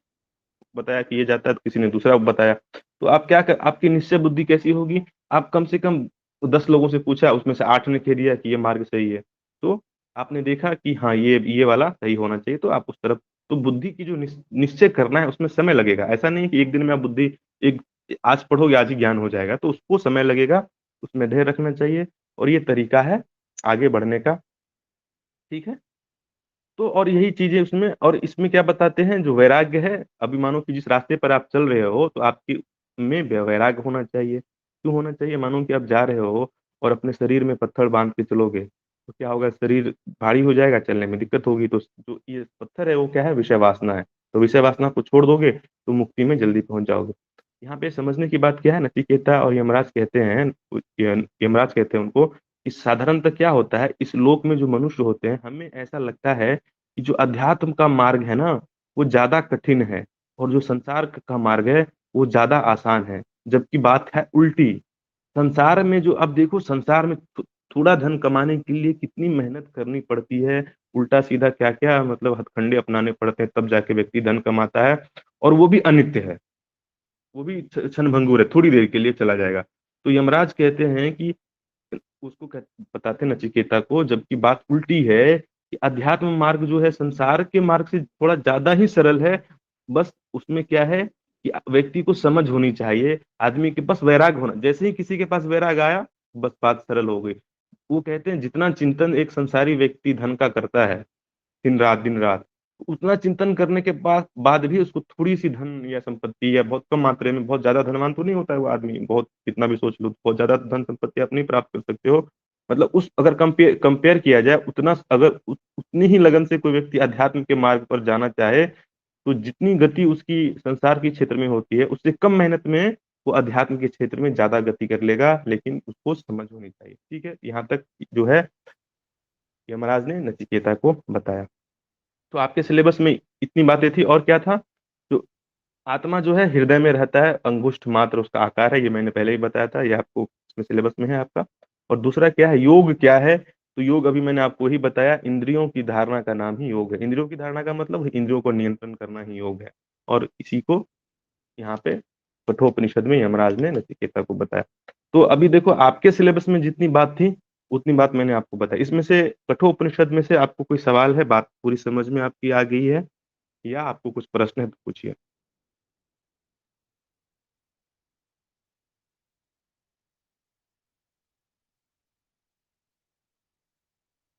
बताया कि ये जाता है, तो किसी ने दूसरा बताया, तो आप आपकी निश्चय बुद्धि कैसी होगी, आप कम से कम 10 लोगों से पूछा, उसमें से 8 ने कह दिया कि ये मार्ग सही है, तो आपने देखा कि हाँ ये वाला सही होना चाहिए, तो आप उस तरफ। तो बुद्धि की जो निश्चय करना है, उसमें समय लगेगा। ऐसा नहीं है कि एक दिन में आप बुद्धि एक आज पढ़ोगे आज ही ज्ञान हो जाएगा, तो उसको समय लगेगा, उसमें धैर्य रखना चाहिए। और ये तरीका है आगे बढ़ने का, ठीक है? तो और यही चीजें उसमें, और इसमें क्या बताते हैं, जो वैराग्य है, अभी मानो कि जिस रास्ते पर आप चल रहे हो, तो आपकी में वैराग्य होना चाहिए। क्यों होना चाहिए, मानो कि आप जा रहे हो और अपने शरीर में पत्थर बांध के चलोगे, तो क्या होगा, शरीर भारी हो जाएगा, चलने में दिक्कत होगी। तो जो ये पत्थर है वो क्या है, विषय वासना है। तो विषय वासना को छोड़ दोगे तो मुक्ति में जल्दी पहुंच जाओगे। यहाँ पे समझने की बात क्या है, नचिकेता और यमराज कहते हैं, यमराज कहते हैं उनको, कि साधारणतः क्या होता है, इस लोक में जो मनुष्य होते हैं, हमें ऐसा लगता है कि जो अध्यात्म का मार्ग है ना, वो ज्यादा कठिन है, और जो संसार का मार्ग है वो ज्यादा आसान है। जबकि बात है उल्टी। संसार में जो, अब देखो संसार में थोड़ा धन कमाने के लिए कितनी मेहनत करनी पड़ती है, उल्टा सीधा क्या क्या मतलब हथकंडे अपनाने पड़ते हैं, तब जाके व्यक्ति धन कमाता है। और वो भी अनित्य है, वो भी क्षण भंगुर है, थोड़ी देर के लिए चला जाएगा। तो यमराज कहते हैं कि बताते हैं नचिकेता को, जबकि बात उल्टी है, कि अध्यात्म मार्ग जो है संसार के मार्ग से थोड़ा ज्यादा ही सरल है। बस उसमें क्या है, कि व्यक्ति को समझ होनी चाहिए, आदमी के पास वैराग्य होना, जैसे ही किसी के पास वैराग्य आया, बस बात सरल हो गई। वो कहते हैं जितना चिंतन एक संसारी व्यक्ति धन का करता है, दिन रात, उतना चिंतन करने के बाद भी उसको थोड़ी सी धन या संपत्ति या बहुत कम मात्रा में, बहुत ज्यादा धनवान तो नहीं होता है वो आदमी, बहुत कितना भी सोच लो, बहुत ज्यादा धन संपत्ति आप नहीं प्राप्त कर सकते हो। मतलब उस अगर कंपेयर कंपेयर किया जाए, उतना अगर उतनी ही लगन से कोई व्यक्ति अध्यात्म के मार्ग पर जाना चाहे, तो जितनी गति उसकी संसार के क्षेत्र में होती है, उससे कम मेहनत में वो अध्यात्म के क्षेत्र में ज्यादा गति कर लेगा, लेकिन उसको समझ होनी चाहिए। ठीक है, यहाँ तक जो है यमराज ने नचिकेता को बताया। तो आपके सिलेबस में इतनी बातें थी, और क्या था? जो आत्मा जो है हृदय में रहता है, अंगुष्ठ मात्र उसका आकार है, ये मैंने पहले ही बताया था, ये आपको इसमें सिलेबस में है आपका। और दूसरा क्या है, योग क्या है? तो योग अभी मैंने आपको ही बताया, इंद्रियों की धारणा का नाम ही योग है। इंद्रियों की धारणा का मतलब इंद्रियों को नियंत्रण करना ही योग है। और इसी को यहाँ पे कठोपनिषद में यमराज ने नचिकेता को बताया। तो अभी देखो, आपके सिलेबस में जितनी बात थी उतनी बात मैंने आपको बताई। इसमें से कठोपनिषद में से आपको कोई सवाल है? बात पूरी समझ में आपकी आ गई है, या आपको कुछ प्रश्न है तो पूछिए।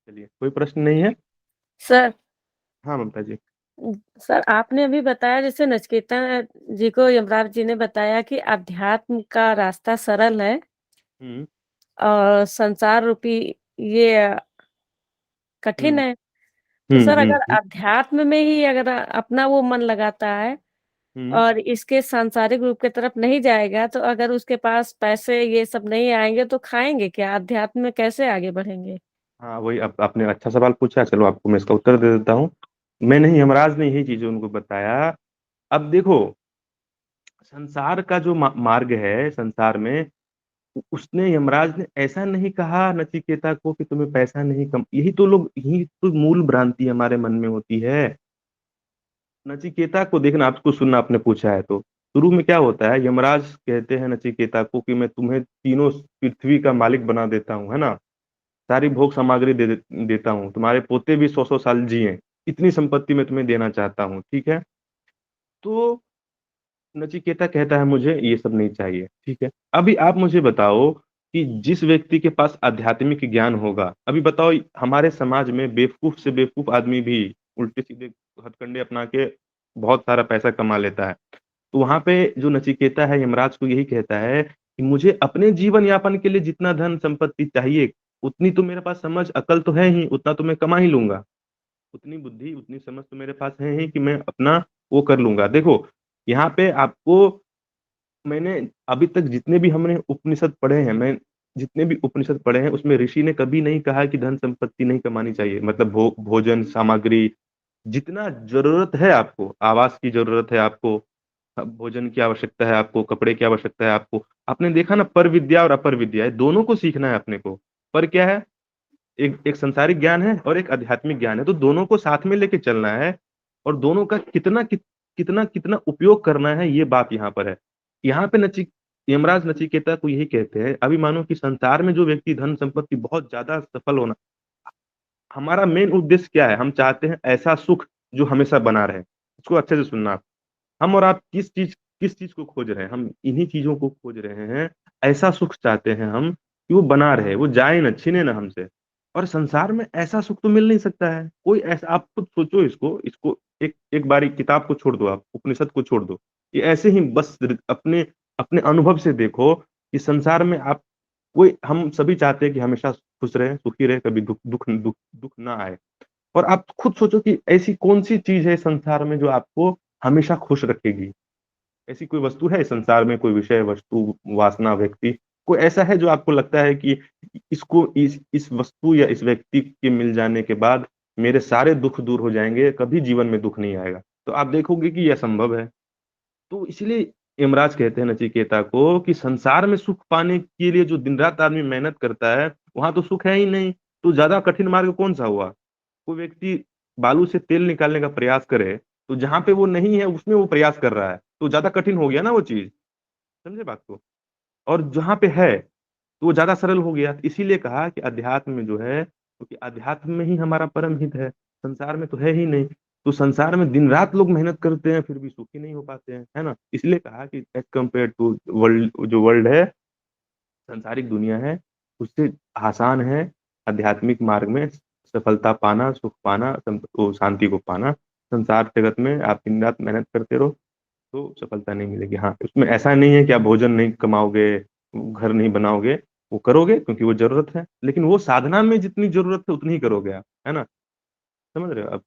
चलिए, कोई प्रश्न नहीं है? सर हाँ ममता जी। सर आपने अभी बताया जैसे नचिकेता जी को यमराज जी ने बताया कि अध्यात्म का रास्ता सरल है हम्म। और संसार रूपी ये कठिन हम्म। है। तो सर अगर हम्म। अध्यात्म में ही अगर अपना वो मन लगाता है हम्म। और इसके सांसारिक रूप की तरफ नहीं जाएगा, तो अगर उसके पास पैसे ये सब नहीं आएंगे तो खाएंगे क्या? अध्यात्म में कैसे आगे बढ़ेंगे? हाँ, वही आपने अच्छा सवाल पूछा, चलो आपको मैं इसका उत्तर दे देता हूँ। मैं नहीं, यमराज ने यही चीजें उनको बताया। अब देखो, संसार का जो मार्ग है संसार में, उसने यमराज ने ऐसा नहीं कहा नचिकेता को कि तुम्हें पैसा नहीं कम, यही तो मूल भ्रांति हमारे मन में होती है। नचिकेता को देखना, आपको सुनना, आपने पूछा है तो शुरू में क्या होता है, यमराज कहते हैं नचिकेता को कि मैं तुम्हें तीनों पृथ्वी का मालिक बना देता हूँ, है ना, सारी भोग सामग्री देता हूँ, तुम्हारे पोते भी 100-100 साल जिए, इतनी संपत्ति मैं तुम्हें देना चाहता हूँ, ठीक है। तो नचिकेता कहता है मुझे ये सब नहीं चाहिए, ठीक है। अभी आप मुझे बताओ कि जिस व्यक्ति के पास आध्यात्मिक ज्ञान होगा, अभी बताओ, हमारे समाज में बेवकूफ से बेवकूफ आदमी भी उल्टे सीधे हथकंडे अपना के बहुत सारा पैसा कमा लेता है। तो वहां पे जो नचिकेता है, यमराज को यही कहता है कि मुझे अपने जीवन यापन के लिए जितना धन संपत्ति चाहिए, उतनी तो मेरे पास समझ अकल तो है ही, उतना तो मैं कमा ही लूंगा, उतनी बुद्धि उतनी समझ तो मेरे पास है ही कि मैं अपना वो कर लूंगा। देखो, यहाँ पे आपको, मैंने अभी तक जितने भी हमने उपनिषद पढ़े हैं, मैं जितने भी उपनिषद पढ़े हैं, उसमें ऋषि ने कभी नहीं कहा कि धन संपत्ति नहीं कमानी चाहिए। मतलब भोजन सामग्री, जितना जरूरत है आपको, आवास की जरूरत है आपको, भोजन की आवश्यकता है आपको, कपड़े की आवश्यकता है आपको, आपने देखा ना, पर विद्या और अपर विद्या, ये दोनों को सीखना है अपने को। पर क्या है, एक एक संसारिक ज्ञान है और एक आध्यात्मिक ज्ञान है, तो दोनों को साथ में लेके चलना है। और दोनों का कितना कितना उपयोग करना है, ये बात यहाँ पर है। यहाँ पे यमराज नचिकेता को यही कहते हैं, अभी मानो कि संसार में जो व्यक्ति धन संपत्ति बहुत ज्यादा सफल होना, हमारा मेन उद्देश्य क्या है, हम चाहते हैं ऐसा सुख जो हमेशा बना रहे। इसको अच्छे से सुनना आप। हम और आप किस चीज को खोज रहे हैं? हम इन्हीं चीजों को खोज रहे हैं। ऐसा सुख चाहते हैं हम कि वो बना रहे, वो जाए ना, छीने ना हमसे। और संसार में ऐसा सुख तो मिल नहीं सकता है कोई ऐसा, आप खुद सोचो, इसको इसको एक एक बारी किताब को छोड़ दो, आप उपनिषद को छोड़ दो, ये ऐसे ही बस अपने अपने अनुभव से देखो कि संसार में आप, कोई, हम सभी चाहते हैं कि हमेशा खुश रहे, सुखी रहे, कभी दुख ना आए। और आप खुद सोचो कि ऐसी कौन सी चीज है संसार में जो आपको हमेशा खुश रखेगी? ऐसी कोई वस्तु है इस संसार में, कोई विषय, वस्तु, वासना, व्यक्ति, कोई ऐसा है जो आपको लगता है कि इसको, इस वस्तु या इस व्यक्ति के मिल जाने के बाद मेरे सारे दुख दूर हो जाएंगे, कभी जीवन में दुख नहीं आएगा? तो आप देखोगे कि यह संभव है। तो इसलिए यमराज कहते हैं नचिकेता को कि संसार में सुख पाने के लिए जो दिन रात आदमी मेहनत करता है, वहां तो सुख है ही नहीं। तो ज्यादा कठिन मार्ग कौन सा हुआ? कोई व्यक्ति बालू से तेल निकालने का प्रयास करे, तो जहां पे वो नहीं है उसमें वो प्रयास कर रहा है, तो ज्यादा कठिन हो गया ना वो चीज। समझे बात को? और जहां पे है तो वो ज्यादा सरल हो गया। तो इसीलिए कहा कि अध्यात्म में जो है, क्योंकि अध्यात्म में ही हमारा परम हित है, संसार में तो है ही नहीं। तो संसार में दिन रात लोग मेहनत करते हैं फिर भी सुखी नहीं हो पाते हैं, है ना? इसलिए कहा कि एज़ कम्पेयर टू वर्ल्ड है, सांसारिक दुनिया है, उससे आसान है आध्यात्मिक मार्ग में सफलता पाना, सुख पाना, शांति को पाना। संसार जगत में आप दिन रात मेहनत करते रहो तो सफलता नहीं मिलेगी। हाँ, उसमें ऐसा नहीं है कि आप भोजन नहीं कमाओगे, घर नहीं बनाओगे, वो करोगे क्योंकि वो ज़रूरत है, लेकिन वो साधना में जितनी ज़रूरत है उतनी ही करोगे आप, है ना? समझ रहे हो? अब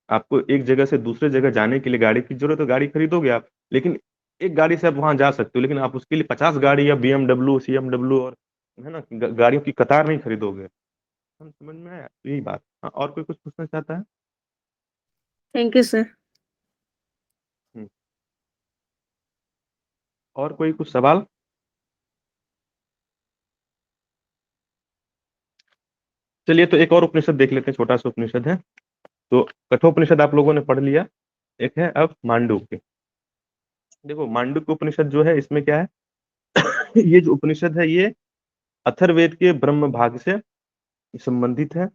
आपको एक जगह से दूसरे जगह जाने के लिए गाड़ी की ज़रूरत है, गाड़ी खरीदोगे आप, लेकिन एक गाड़ी से आप वहाँ जा सकते हो, लेकिन आप उसके लिए 50 गाड़ी या बीएमडब्ल्यू, सीएमडब्ल्यू और है ना, गाड़ियों की कतार नहीं खरीदोगे। समझ में आया? तो यही बात। हाँ, और कोई कुछ पूछना चाहता है? Thank you sir. हुँ। और कोई कुछ सवाल? चलिए तो एक और उपनिषद देख लेते हैं, छोटा-सा उपनिषद है। तो कठोपनिषद आप लोगों ने पढ़ लिया, एक है अब मांडुक्य। देखो मांडुक्य उपनिषद जो है इसमें क्या है ये जो उपनिषद है ये अथर्ववेद के ब्रह्म भाग से संबंधित है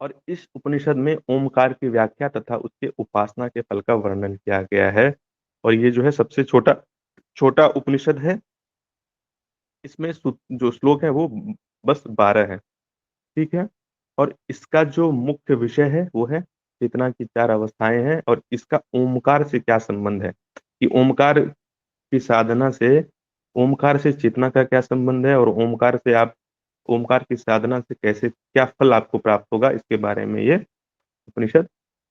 और इस उपनिषद में ओमकार की व्याख्या तथा उसके उपासना के फल का वर्णन किया गया है और ये जो है सबसे छोटा छोटा उपनिषद है। इसमें जो श्लोक है वो बस 12 है, ठीक है? और इसका जो मुख्य विषय है वो है चेतना की 4 अवस्थाएँ हैं और इसका ओमकार से क्या संबंध है, कि ओमकार की साधना से ओमकार से चेतना का क्या संबंध है और ओमकार की साधना से कैसे क्या फल आपको प्राप्त होगा, इसके बारे में ये उपनिषद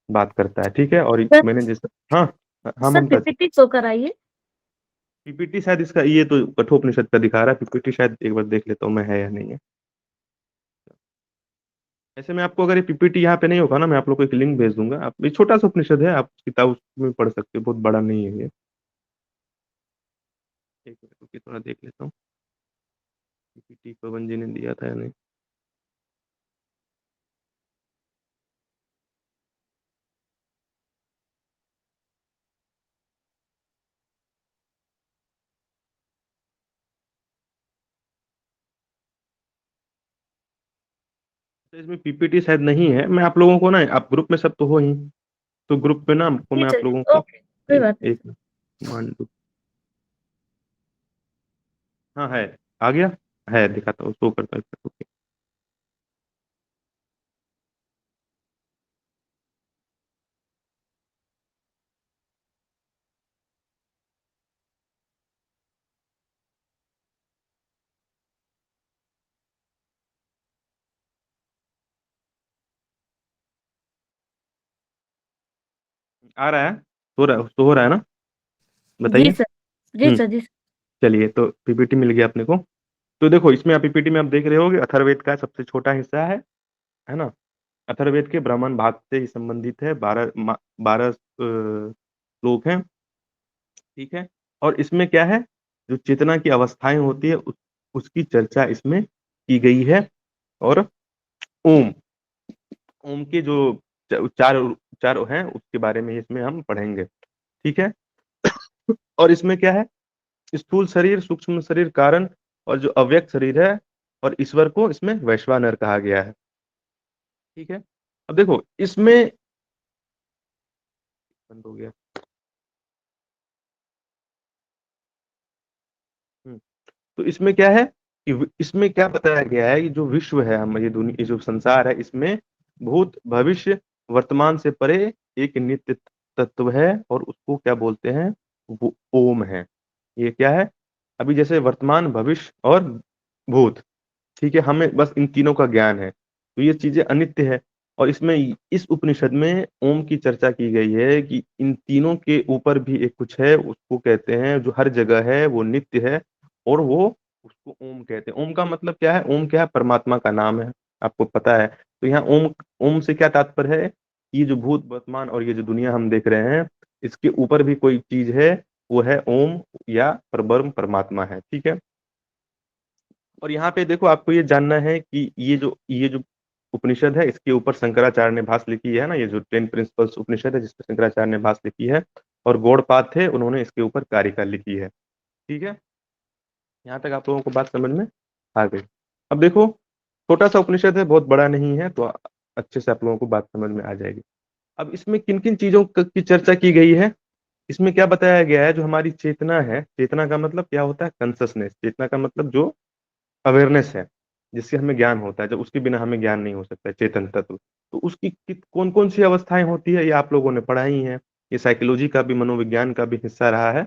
बात करता है, ठीक है? और सर मैंने जैसा हाँ, हाँ सर ममता जी, पीपीटी शो कराइए। पीपीटी शायद इसका ये तो कठोपनिषद का दिखा रहा है, पीपीटी शायद एक बार देख लेता हूँ मैं है या नहीं है। ऐसे में आपको अगर ये पीपीटी यहाँ पे नहीं होगा ना, मैं आप लोग को एक लिंक भेज दूँगा, आप ये छोटा-सा उपनिषद है, आप किताब उसमें पढ़ सकते हो, बहुत बड़ा नहीं है ये। एक मिनट रुकिए थोड़ा देख लेता हूँ, पीपीटी पवन जी ने दिया था या नहीं? तो इसमें पीपीटी शायद नहीं है, मैं आप लोगों को ना आप ग्रुप में सब तो हो ही, तो ग्रुप पे ना आपको जी मैं आप लोगों चलिए को ओके कोई एक बात नहीं। एक मांडू हाँ, है। आ गया? है, दिखाता हूँ, शो करता है रुकिए। आ रहा है? हो रहा है ना? जी बताइए। सर। जी हुँ, सर जी। चलिए तो पीपीटी मिल गया अपने को। तो देखो इसमें आप पीपीटी में आप देख रहे होगे अथर्ववेद का सबसे छोटा हिस्सा है ना? अथर्ववेद के ब्राह्मण भाग से ही संबंधित है, 12 श्लोक हैं, ठीक है? और इसमें क्या है, जो चेतना की अवस्थाएँ होती है उसकी चर्चा इसमें की गई है और ओम, ओम के जो च 4 हैं उसके बारे में इसमें हम पढ़ेंगे, ठीक है? और इसमें क्या है, स्थूल शरीर, सूक्ष्म शरीर, कारण और जो अव्यक्त शरीर है और ईश्वर को इसमें वैश्वानर कहा गया है, ठीक है? अब देखो इसमें बंद हो गया। हुँ, तो इसमें क्या है कि इसमें क्या बताया गया है कि जो विश्व है हम ये जो संसार है इसमें भूत, भविष्य, वर्तमान से परे एक नित्य तत्व है और उसको क्या बोलते हैं? वो ओम है। ये क्या है? अभी जैसे वर्तमान, भविष्य और भूत, ठीक है? हमें बस इन तीनों का ज्ञान है। तो ये चीज़ें अनित्य है और इसमें इस उपनिषद में ओम की चर्चा की गई है कि इन तीनों के ऊपर भी एक कुछ है, उसको कहते हैं जो हर जगह है, वो नित्य है और वो उसको ओम कहते हैं। ओम का मतलब क्या है? ओम क्या है? परमात्मा का नाम है, आपको पता है। तो यहाँ ओम ओम से क्या तात्पर्य है? ये जो भूत, वर्तमान और ये जो दुनिया हम देख रहे हैं, इसके ऊपर भी कोई चीज़ है, वो है ओम या परब्रह्म परमात्मा है, ठीक है? और यहाँ पे देखो आपको ये जानना है कि ये जो उपनिषद है इसके ऊपर शंकराचार्य ने भाष्य लिखी है ना, ये जो 10 प्रिंसिपल्स उपनिषद है जिसपे शंकराचार्य ने भाष्य लिखी है और गौड़पाद थे उन्होंने इसके ऊपर कारिका लिखी है, ठीक है? यहाँ तक आप लोगों को बात समझ में आ गई। अब देखो छोटा सा उपनिषद है, बहुत बड़ा नहीं है, तो अच्छे से आप लोगों को बात समझ में आ जाएगी। अब इसमें किन किन चीजों की चर्चा की गई है? इसमें क्या बताया गया है, जो हमारी चेतना है, चेतना का मतलब क्या होता है? कॉन्शसनेस। चेतना का मतलब जो अवेयरनेस है, जिससे हमें ज्ञान होता है, जब उसके बिना हमें ज्ञान नहीं हो सकता है, चेतन तत्व। तो उसकी कौन कौन सी अवस्थाएं होती है, ये आप लोगों ने पढ़ा ही है। ये साइकोलॉजी का भी, मनोविज्ञान का भी हिस्सा रहा है।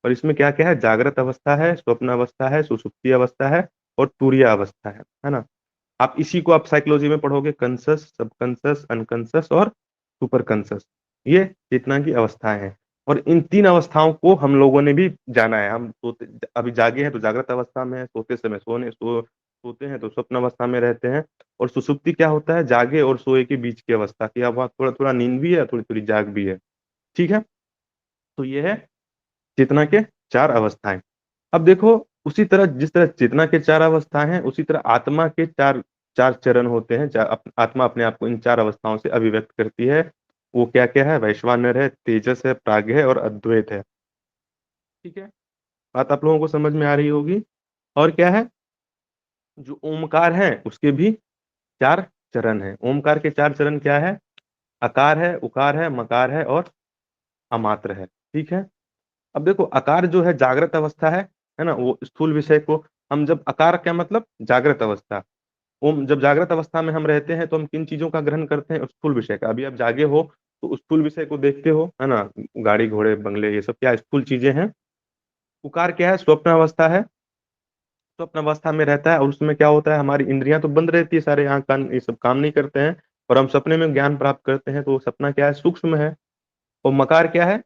और इसमें क्या क्या है? जागृत अवस्था है, स्वप्न अवस्था है, सुषुप्ति अवस्था है, और तुरीय अवस्था है ना। आप इसी को आप साइकोलॉजी में पढ़ोगे, कॉन्शस, सबकॉन्शस, अनकॉन्शस और सुपर कॉन्शस। ये चेतना की अवस्थाएं हैं। और इन तीन अवस्थाओं को हम लोगों ने भी जाना है। हम सोते, अभी जागे हैं तो जागृत अवस्था में है, सोते समय सोते हैं तो स्वप्न अवस्था में रहते हैं। और सुषुप्ति क्या होता है? जागे और सोए के बीच की अवस्था की। अब वहाँ थोड़ा थोड़ा नींद भी है, थोड़ी थोड़ी जाग भी है। ठीक है। तो ये है चेतना के चार अवस्थाएं। अब देखो, उसी तरह जिस तरह चेतना के चार अवस्थाएं हैं, उसी तरह आत्मा के चार चार चरण होते हैं। आत्मा अपने आप को इन चार अवस्थाओं से अभिव्यक्त करती है। वो क्या क्या है? वैश्वानर है, तेजस है, प्राग है और अद्वैत है। ठीक है। बात आप लोगों को समझ में आ रही होगी। और क्या है? जो ओमकार है, उसके भी चार चरण है। ओमकार के चार चरण क्या है? अकार है, उकार है, मकार है और अमात्र है। ठीक है। अब देखो, आकार जो है जागृत अवस्था है ना, वो स्थूल विषय को हम जब, आकार क्या मतलब? जागृत अवस्था। ओम, जब जागृत अवस्था में हम रहते हैं तो हम किन चीजों का ग्रहण करते हैं? स्थूल विषय का। अभी आप जागे हो तो स्थूल विषय को देखते हो, है ना। गाड़ी घोड़े बंगले, ये सब क्या स्थूल चीजें हैं। उकार क्या है? स्वप्न अवस्था है। स्वप्न अवस्था में रहता है और उसमें क्या होता है? हमारी इंद्रियां तो बंद रहती है, सारे आंख कान ये सब काम नहीं करते हैं, और हम सपने में ज्ञान प्राप्त करते हैं। तो वो सपना क्या है? सूक्ष्म है। और मकार क्या है?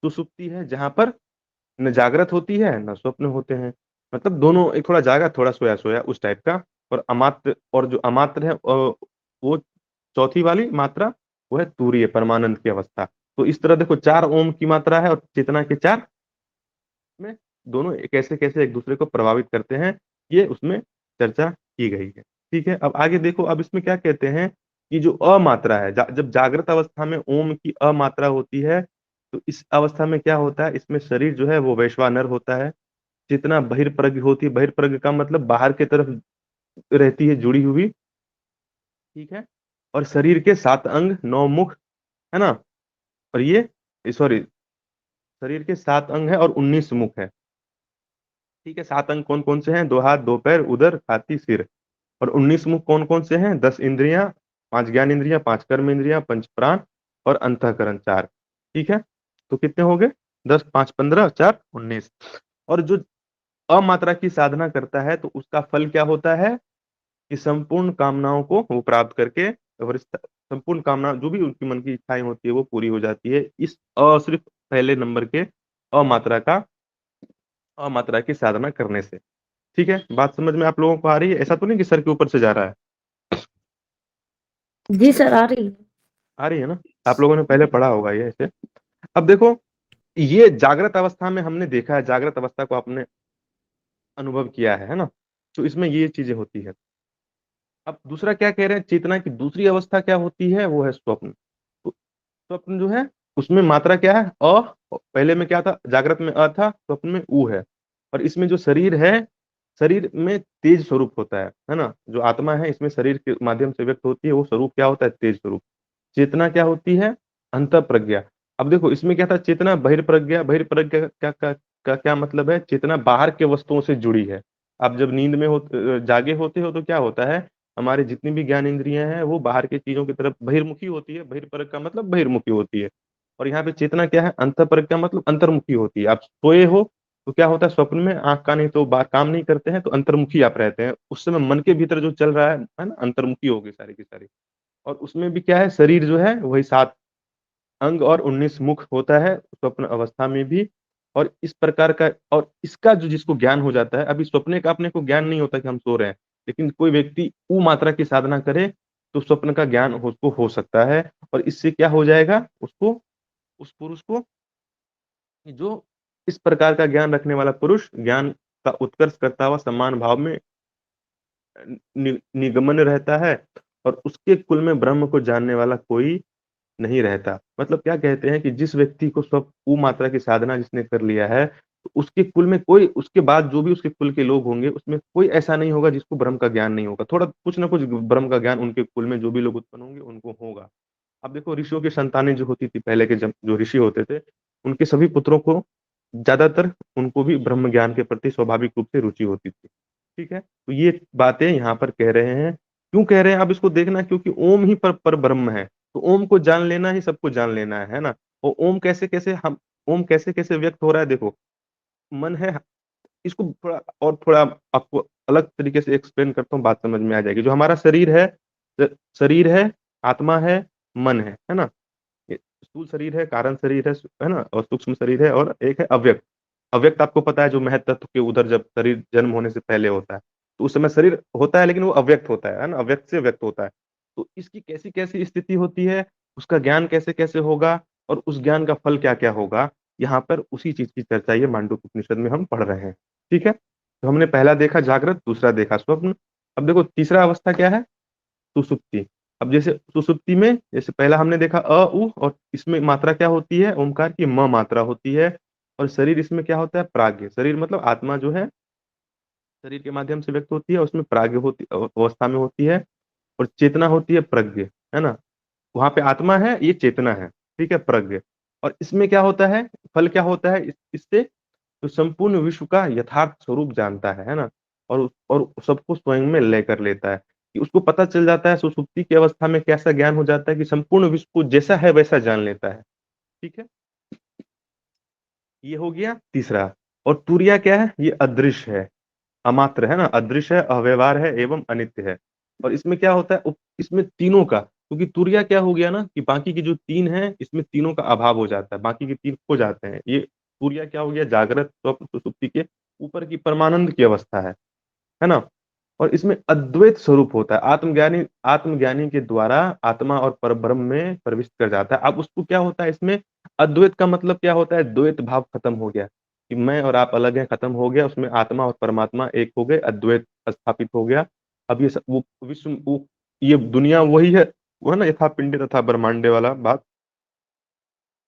सुसुप्ति है, जहां पर न जागृत होती है न स्वप्न होते हैं। मतलब दोनों, एक थोड़ा जागा थोड़ा सोया सोया उस टाइप का। और अमात्र, और जो अमात्र है वो चौथी वाली मात्रा, वो है तूरीय, परमानंद की अवस्था। तो इस तरह देखो, चार ओम की मात्रा है और चेतना के चार में, दोनों कैसे कैसे एक दूसरे को प्रभावित करते हैं, ये उसमें चर्चा की गई है। ठीक है। अब आगे देखो, अब इसमें क्या कहते हैं कि जो अमात्रा है, जब जागृत अवस्था में ओम की अमात्रा होती है, तो इस अवस्था में क्या होता है? इसमें शरीर जो है वो वैश्वानर होता है। चेतना बहिर्प्रज्ञ होती है। बहिर्प्रज्ञ का मतलब बाहर की तरफ रहती है, जुड़ी हुई। ठीक है। और शरीर के सात अंग, नौ मुख, है ना। और ये, सॉरी, शरीर के सात अंग है और 19 मुख है। ठीक है। सात अंग कौन कौन से हैं? दो हाथ, दो पैर, उदर, छाती, सिर। और 19 मुख कौन कौन से हैं? 10 इंद्रियां, पांच ज्ञान इंद्रियां, पांच कर्म इंद्रियां, पंच प्राण और अंतःकरण, चार। ठीक है। तो कितने हो गए? 10, 5, 15, 4, 19। और जो अमात्रा की साधना करता है तो उसका फल क्या होता है? कि संपूर्ण कामनाओं को वो प्राप्त करके, और संपूर्ण कामना जो भी उनकी मन की इच्छाएं होती है वो पूरी हो जाती है, इस सिर्फ पहले नंबर के अमात्रा का, अमात्रा की साधना करने से। ठीक है। बात समझ में आप लोगों को आ रही है? ऐसा तो नहीं कि सर के ऊपर से जा रहा है? जी सर, आ रही है। आ रही है ना। आप लोगों ने पहले पढ़ा होगा ये ऐसे। अब देखो, ये जागृत अवस्था में हमने देखा है, जागृत अवस्था को आपने अनुभव किया है ना। तो इसमें ये चीजें होती है। अब दूसरा क्या कह रहे हैं, चेतना की दूसरी अवस्था क्या होती है? वो है स्वप्न। तो स्वप्न जो है, उसमें मात्रा क्या है? अ। पहले में क्या था? जागृत में अ था, स्वप्न में उ है। और इसमें जो शरीर है, शरीर में तेज स्वरूप होता है ना। जो आत्मा है, इसमें शरीर के माध्यम से व्यक्त होती है, वो स्वरूप क्या होता है? तेज स्वरूप। चेतना क्या होती है? अंत प्रज्ञा। अब देखो, इसमें क्या था? चेतना बहिर्प्रज्ञा। बहिर्प्रज्ञा का क्या मतलब है? चेतना बाहर के वस्तुओं से जुड़ी है। आप जब नींद में जागे होते हो तो क्या होता है? हमारे जितनी भी ज्ञान इंद्रियां हैं वो बाहर की चीजों की तरफ बहिर्मुखी होती है। बहिर्प्रज्ञा का मतलब बहिर्मुखी होती है। और यहाँ पे चेतना क्या है? अंतःप्रज्ञा मतलब अंतर्मुखी होती है। आप सोए हो तो क्या होता है? स्वप्न में आंख का नहीं तो बाहर काम नहीं करते हैं, तो अंतर्मुखी आप रहते हैं। उस समय मन के भीतर जो चल रहा है ना, अंतर्मुखी होगी सारी की सारी। और उसमें भी क्या है? शरीर जो है वही सात अंग और 19 मुख होता है स्वप्न अवस्था में भी। और इस प्रकार का, और इसका जो जिसको ज्ञान हो जाता है, अभी स्वप्न का अपने को ज्ञान नहीं होता कि हम सो रहे हैं, लेकिन कोई व्यक्ति उ मात्रा की साधना करे तो स्वप्न का ज्ञान उसको हो सकता है। और इससे क्या हो जाएगा उसको, उस पुरुष को, जो इस प्रकार का ज्ञान रखने वाला पुरुष, ज्ञान का उत्कर्ष करता हुआ समान भाव में निगमन रहता है। और उसके कुल में ब्रह्म को जानने वाला कोई नहीं रहता। मतलब क्या कहते हैं कि जिस व्यक्ति को स्व उ मात्रा की साधना जिसने कर लिया है, तो उसके कुल में कोई, उसके बाद जो भी उसके कुल के लोग होंगे उसमें कोई ऐसा नहीं होगा जिसको ब्रह्म का ज्ञान नहीं होगा। थोड़ा कुछ ना कुछ ब्रह्म का ज्ञान उनके कुल में जो भी लोग उत्पन्न होंगे उनको होगा। अब देखो ऋषियों की संतानें जो होती थी पहले के, जब जो ऋषि होते थे, उनके सभी पुत्रों को ज्यादातर, उनको भी ब्रह्म ज्ञान के प्रति स्वाभाविक रूप से रुचि होती थी। ठीक है, तो ये बातें यहाँ पर कह रहे हैं। क्यों कह रहे हैं अब इसको देखना, क्योंकि ओम ही पर ब्रह्म है, तो ओम को जान लेना ही सबको जान लेना है ना। और ओम कैसे कैसे व्यक्त हो रहा है, देखो, मन है, इसको थोड़ा और थोड़ा आपको अलग तरीके से एक्सप्लेन करता हूँ, बात समझ में आ जाएगी। जो हमारा शरीर है, शरीर है, आत्मा है, मन है ना। ये स्थूल शरीर है, कारण शरीर है ना, और सूक्ष्म शरीर है, और एक है अव्यक्त। अव्यक्त आपको पता है, जो महत तत्व के उधर जब शरीर जन्म होने से पहले होता है, तो उस समय शरीर होता है, लेकिन वो अव्यक्त होता है ना, अव्यक्त से व्यक्त होता है। तो इसकी कैसी कैसी स्थिति होती है, उसका ज्ञान कैसे कैसे होगा, और उस ज्ञान का फल क्या क्या होगा, यहाँ पर उसी चीज की चर्चा ये मांडूक्य उपनिषद में हम पढ़ रहे हैं। ठीक है, तो हमने पहला देखा जागृत, दूसरा देखा स्वप्न। अब देखो तीसरा अवस्था क्या है, सुसुप्ति। अब जैसे सुसुप्ति में, जैसे पहला हमने देखा अ उ, और इसमें मात्रा क्या होती है, ओमकार की म मात्रा होती है। और शरीर इसमें क्या होता है, प्राज्ञ शरीर, मतलब आत्मा जो है शरीर के माध्यम से व्यक्त होती है, उसमें प्राज्ञ होती अवस्था में होती है। और चेतना होती है प्रज्ञ, है ना। वहां पे आत्मा है, ये चेतना है, ठीक है, प्रज्ञ। और इसमें क्या होता है, फल क्या होता है इससे, तो संपूर्ण विश्व का यथार्थ स्वरूप जानता है ना। और सबको स्वयं में लय कर लेता है, कि उसको पता चल जाता है सुसुप्ति की अवस्था में, कैसा ज्ञान हो जाता है कि संपूर्ण विश्व को जैसा है वैसा जान लेता है। ठीक है, ये हो गया तीसरा। और तुरिया क्या है, ये अदृश्य है, अमात्र है ना, अदृश्य है, अव्यवहार है, एवं अनित्य है। और इसमें क्या होता है, इसमें तीनों का, क्योंकि तुरिया क्या हो गया ना, कि बाकी की जो तीन है, इसमें तीनों का अभाव हो जाता है, बाकी के तीन खो जाते हैं। ये तुरिया क्या हो गया, जागृत स्वप्न सुसुप्ति के ऊपर की परमानंद की अवस्था है ना। और इसमें अद्वैत स्वरूप होता है, आत्मज्ञानी के द्वारा आत्मा और परब्रह्म में प्रविष्ट कर जाता है। अब उसको क्या होता है इसमें, अद्वैत का मतलब क्या होता है, द्वैत भाव खत्म हो गया, कि मैं और आप अलग हैं, खत्म हो गया, उसमें आत्मा और परमात्मा एक हो गए, अद्वैत स्थापित हो गया। अब वो विश्व, ये दुनिया वही है, वो है ना, यथा पिंड तथा ब्रह्मांडे वाला बात,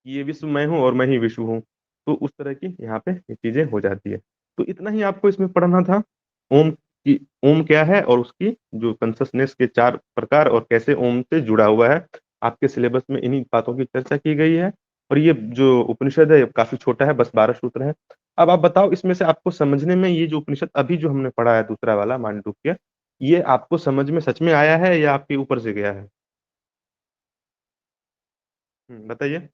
ये विश्व मैं हूँ और मैं ही विश्व हूँ। तो उस तरह की यहाँ पे ये चीजें हो जाती है। तो इतना ही आपको इसमें पढ़ना था, ओम की, ओम क्या है, और उसकी जो कॉन्शसनेस के चार प्रकार, और कैसे ओम से जुड़ा हुआ है। आपके सिलेबस में इन्हीं बातों की चर्चा की गई है। और ये जो उपनिषद है, ये काफी छोटा है, बस 12 सूत्र है। अब आप बताओ, इसमें से आपको समझने में, ये जो उपनिषद अभी जो हमने पढ़ा है दूसरा वाला मांडुक्य, ये आपको समझ में सच में आया है, या आपके ऊपर से गया है? बताइए।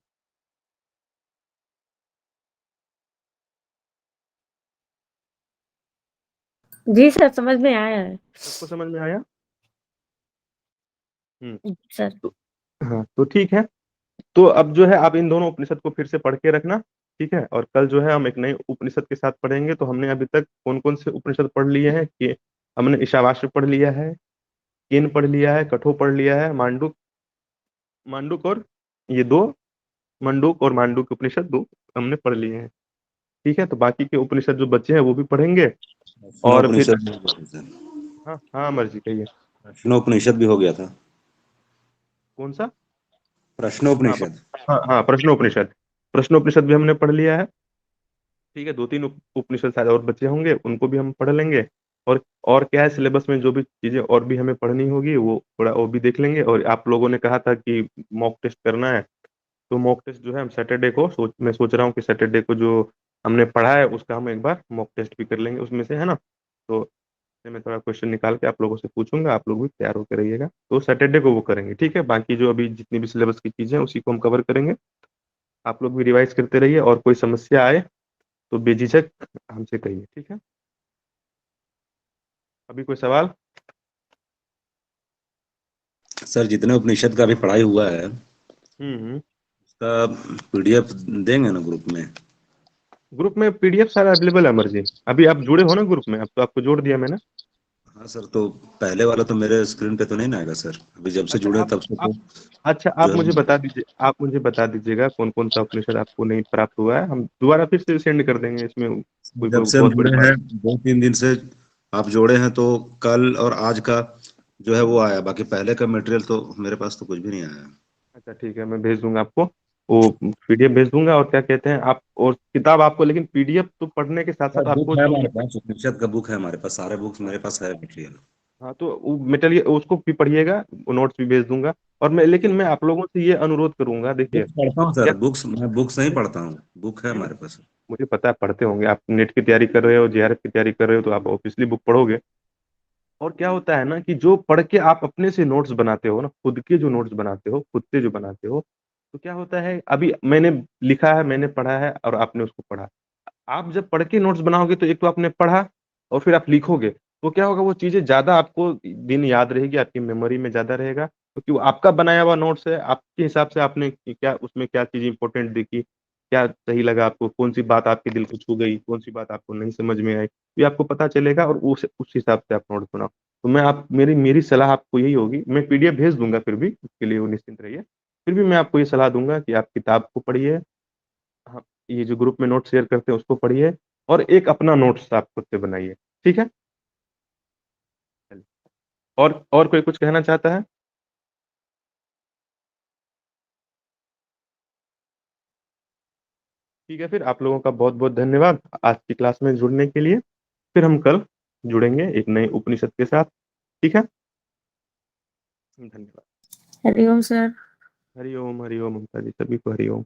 जी सर, समझ में आया है। सबको समझ में आया? हम्म। सर। तो हाँ, तो ठीक है। तो अब जो है, आप इन दोनों उपनिषद को फिर से पढ़ के रखना। ठीक है, और कल जो है हम एक नए उपनिषद के साथ पढ़ेंगे। तो हमने अभी तक कौन कौन से उपनिषद पढ़ लिए हैं, कि हमने ईशावास्य पढ़ लिया है, केन पढ़ लिया है, कठो पढ़ लिया है, मांडुक, मांडुक और ये दो, मंडूक और मांडुक उपनिषद दो हमने पढ़ लिए हैं। ठीक है, तो बाकी के उपनिषद जो बच्चे हैं वो भी पढ़ेंगे। और फिर, प्रश्नोपनिषद भी हो गया था सर। हाँ हाँ, मर्जी, कहिए। प्रश्नोपनिषद भी हो गया था। कौन सा? हाँ प्रश्नोपनिषद। हाँ हाँ, प्रश्नोपनिषद, प्रश्नोपनिषद भी हमने पढ़ लिया है। ठीक है, दो तीन उपनिषद शायद और बचे होंगे, उनको भी हम पढ़ लेंगे। और क्या है, सिलेबस में जो भी चीजें और भी हमें पढ़नी होगी, वो थोड़ा वो भी देख लेंगे। और आप लोगों ने कहा था कि मॉक टेस्ट करना है, तो मॉक टेस्ट जो है हम सैटरडे को मैं सोच रहा हूँ कि सैटरडे को जो हमने पढ़ा है उसका हम एक बार मॉक टेस्ट भी कर लेंगे उसमें से, है ना। तो उससे मैं थोड़ा क्वेश्चन निकाल के आप लोगों से पूछूंगा, आप लोग भी तैयार होकर रहिएगा। तो सैटरडे को वो करेंगे, ठीक है। बाकी जो अभी जितनी भी सिलेबस की चीजें हैं उसी को हम कवर करेंगे। आप लोग भी रिवाइज करते रहिए, और कोई समस्या आए तो बेझिझक हमसे कहिए, ठीक है। अभी कोई सवाल? सर जितने उपनिषद का भी पढ़ाई हुआ है हम्म। उसका पीडीएफ देंगे ना ग्रुप में? ग्रुप में पीडीएफ सारा अवेलेबल है मर्जी। अभी आप जुड़े हो ना ग्रुप में, अब तो आपको जोड़ दिया मैंने। हाँ सर, तो पहले वाला तो मेरे स्क्रीन पे तो नहीं ना आएगा सर, अभी जब से अच्छा जुड़े आप तब से आप तो अच्छा, जो है। आप मुझे बता दीजिएगा कौन कौन सा उपनिषद आपको नहीं प्राप्त हुआ है, हम दोबारा फिर से सेंड कर देंगे, इसमें कोई जब से हम बहुत बड़ी जुड़े बात। हैं 2-3 दिन से आप जोड़े हैं, तो कल और आज का जो है वो आया, बाकी पहले का मटेरियल तो मेरे पास तो कुछ भी नहीं आया। अच्छा ठीक है, मैं भेज दूंगा आपको, वो पीडीएफ भेज दूंगा। और क्या कहते हैं आप, और किताब आपको, लेकिन पीडीएफ तो पढ़ने के साथ सर साथ बुक आपको है जो हमारे पास, उपनिषद का बुक है हमारे पास, सारे बुक्स मेरे पास है मटेरियल। हाँ, तो वो मटेरियल उसको भी पढ़िएगा, वो नोट्स भी भेज दूंगा। और लेकिन मैं आप लोगों से ये अनुरोध करूंगा, देखिए बुक्स पढ़ता हूँ क्या। सर, मैं बुक्स नहीं पढ़ता हूँ, बुक है हमारे पास। मुझे पता है पढ़ते होंगे, आप नेट की तैयारी कर रहे हो, जेआरएफ की तैयारी कर रहे हो, तो आप ऑब्वियसली बुक पढ़ोगे। और क्या होता है ना कि जो पढ़ के आप अपने से नोट्स बनाते हो ना, खुद के जो नोट्स बनाते हो, खुद से जो बनाते हो, तो क्या होता है, अभी मैंने लिखा है, मैंने पढ़ा है और आपने उसको पढ़ा। आप जब पढ़ के नोट्स बनाओगे तो एक तो आपने पढ़ा और फिर आप लिखोगे, तो क्या होगा, वो चीजें ज्यादा आपको दिन याद रहेगी, आपकी मेमोरी में ज्यादा रहेगा, क्योंकि वो आपका बनाया हुआ नोट्स है, आपके हिसाब से आपने क्या उसमें क्या चीज इंपॉर्टेंट देखी, क्या सही लगा आपको, कौन सी बात आपके दिल को छू गई, कौन सी बात आपको नहीं समझ में आई, ये आपको पता चलेगा और उस हिसाब से आप नोट्स बनाओ। तो मैं आप मेरी मेरी सलाह आपको यही होगी, मैं पीडीएफ भेज दूंगा, फिर भी उसके लिए वो निश्चिंत रहिए। फिर भी मैं आपको ये सलाह दूंगा कि आप किताब को पढ़िए। हाँ, ये जो ग्रुप में नोट शेयर करते हैं उसको पढ़िए, और एक अपना नोट्स आप खुद से बनाइए। ठीक है। और कोई कुछ कहना चाहता है? ठीक है, फिर आप लोगों का बहुत बहुत धन्यवाद आज की क्लास में जुड़ने के लिए। फिर हम कल जुड़ेंगे एक नए उपनिषद के साथ। ठीक है, धन्यवाद। हरिओम सर। हरि ओम ममता जी, सभी को हरि ओम।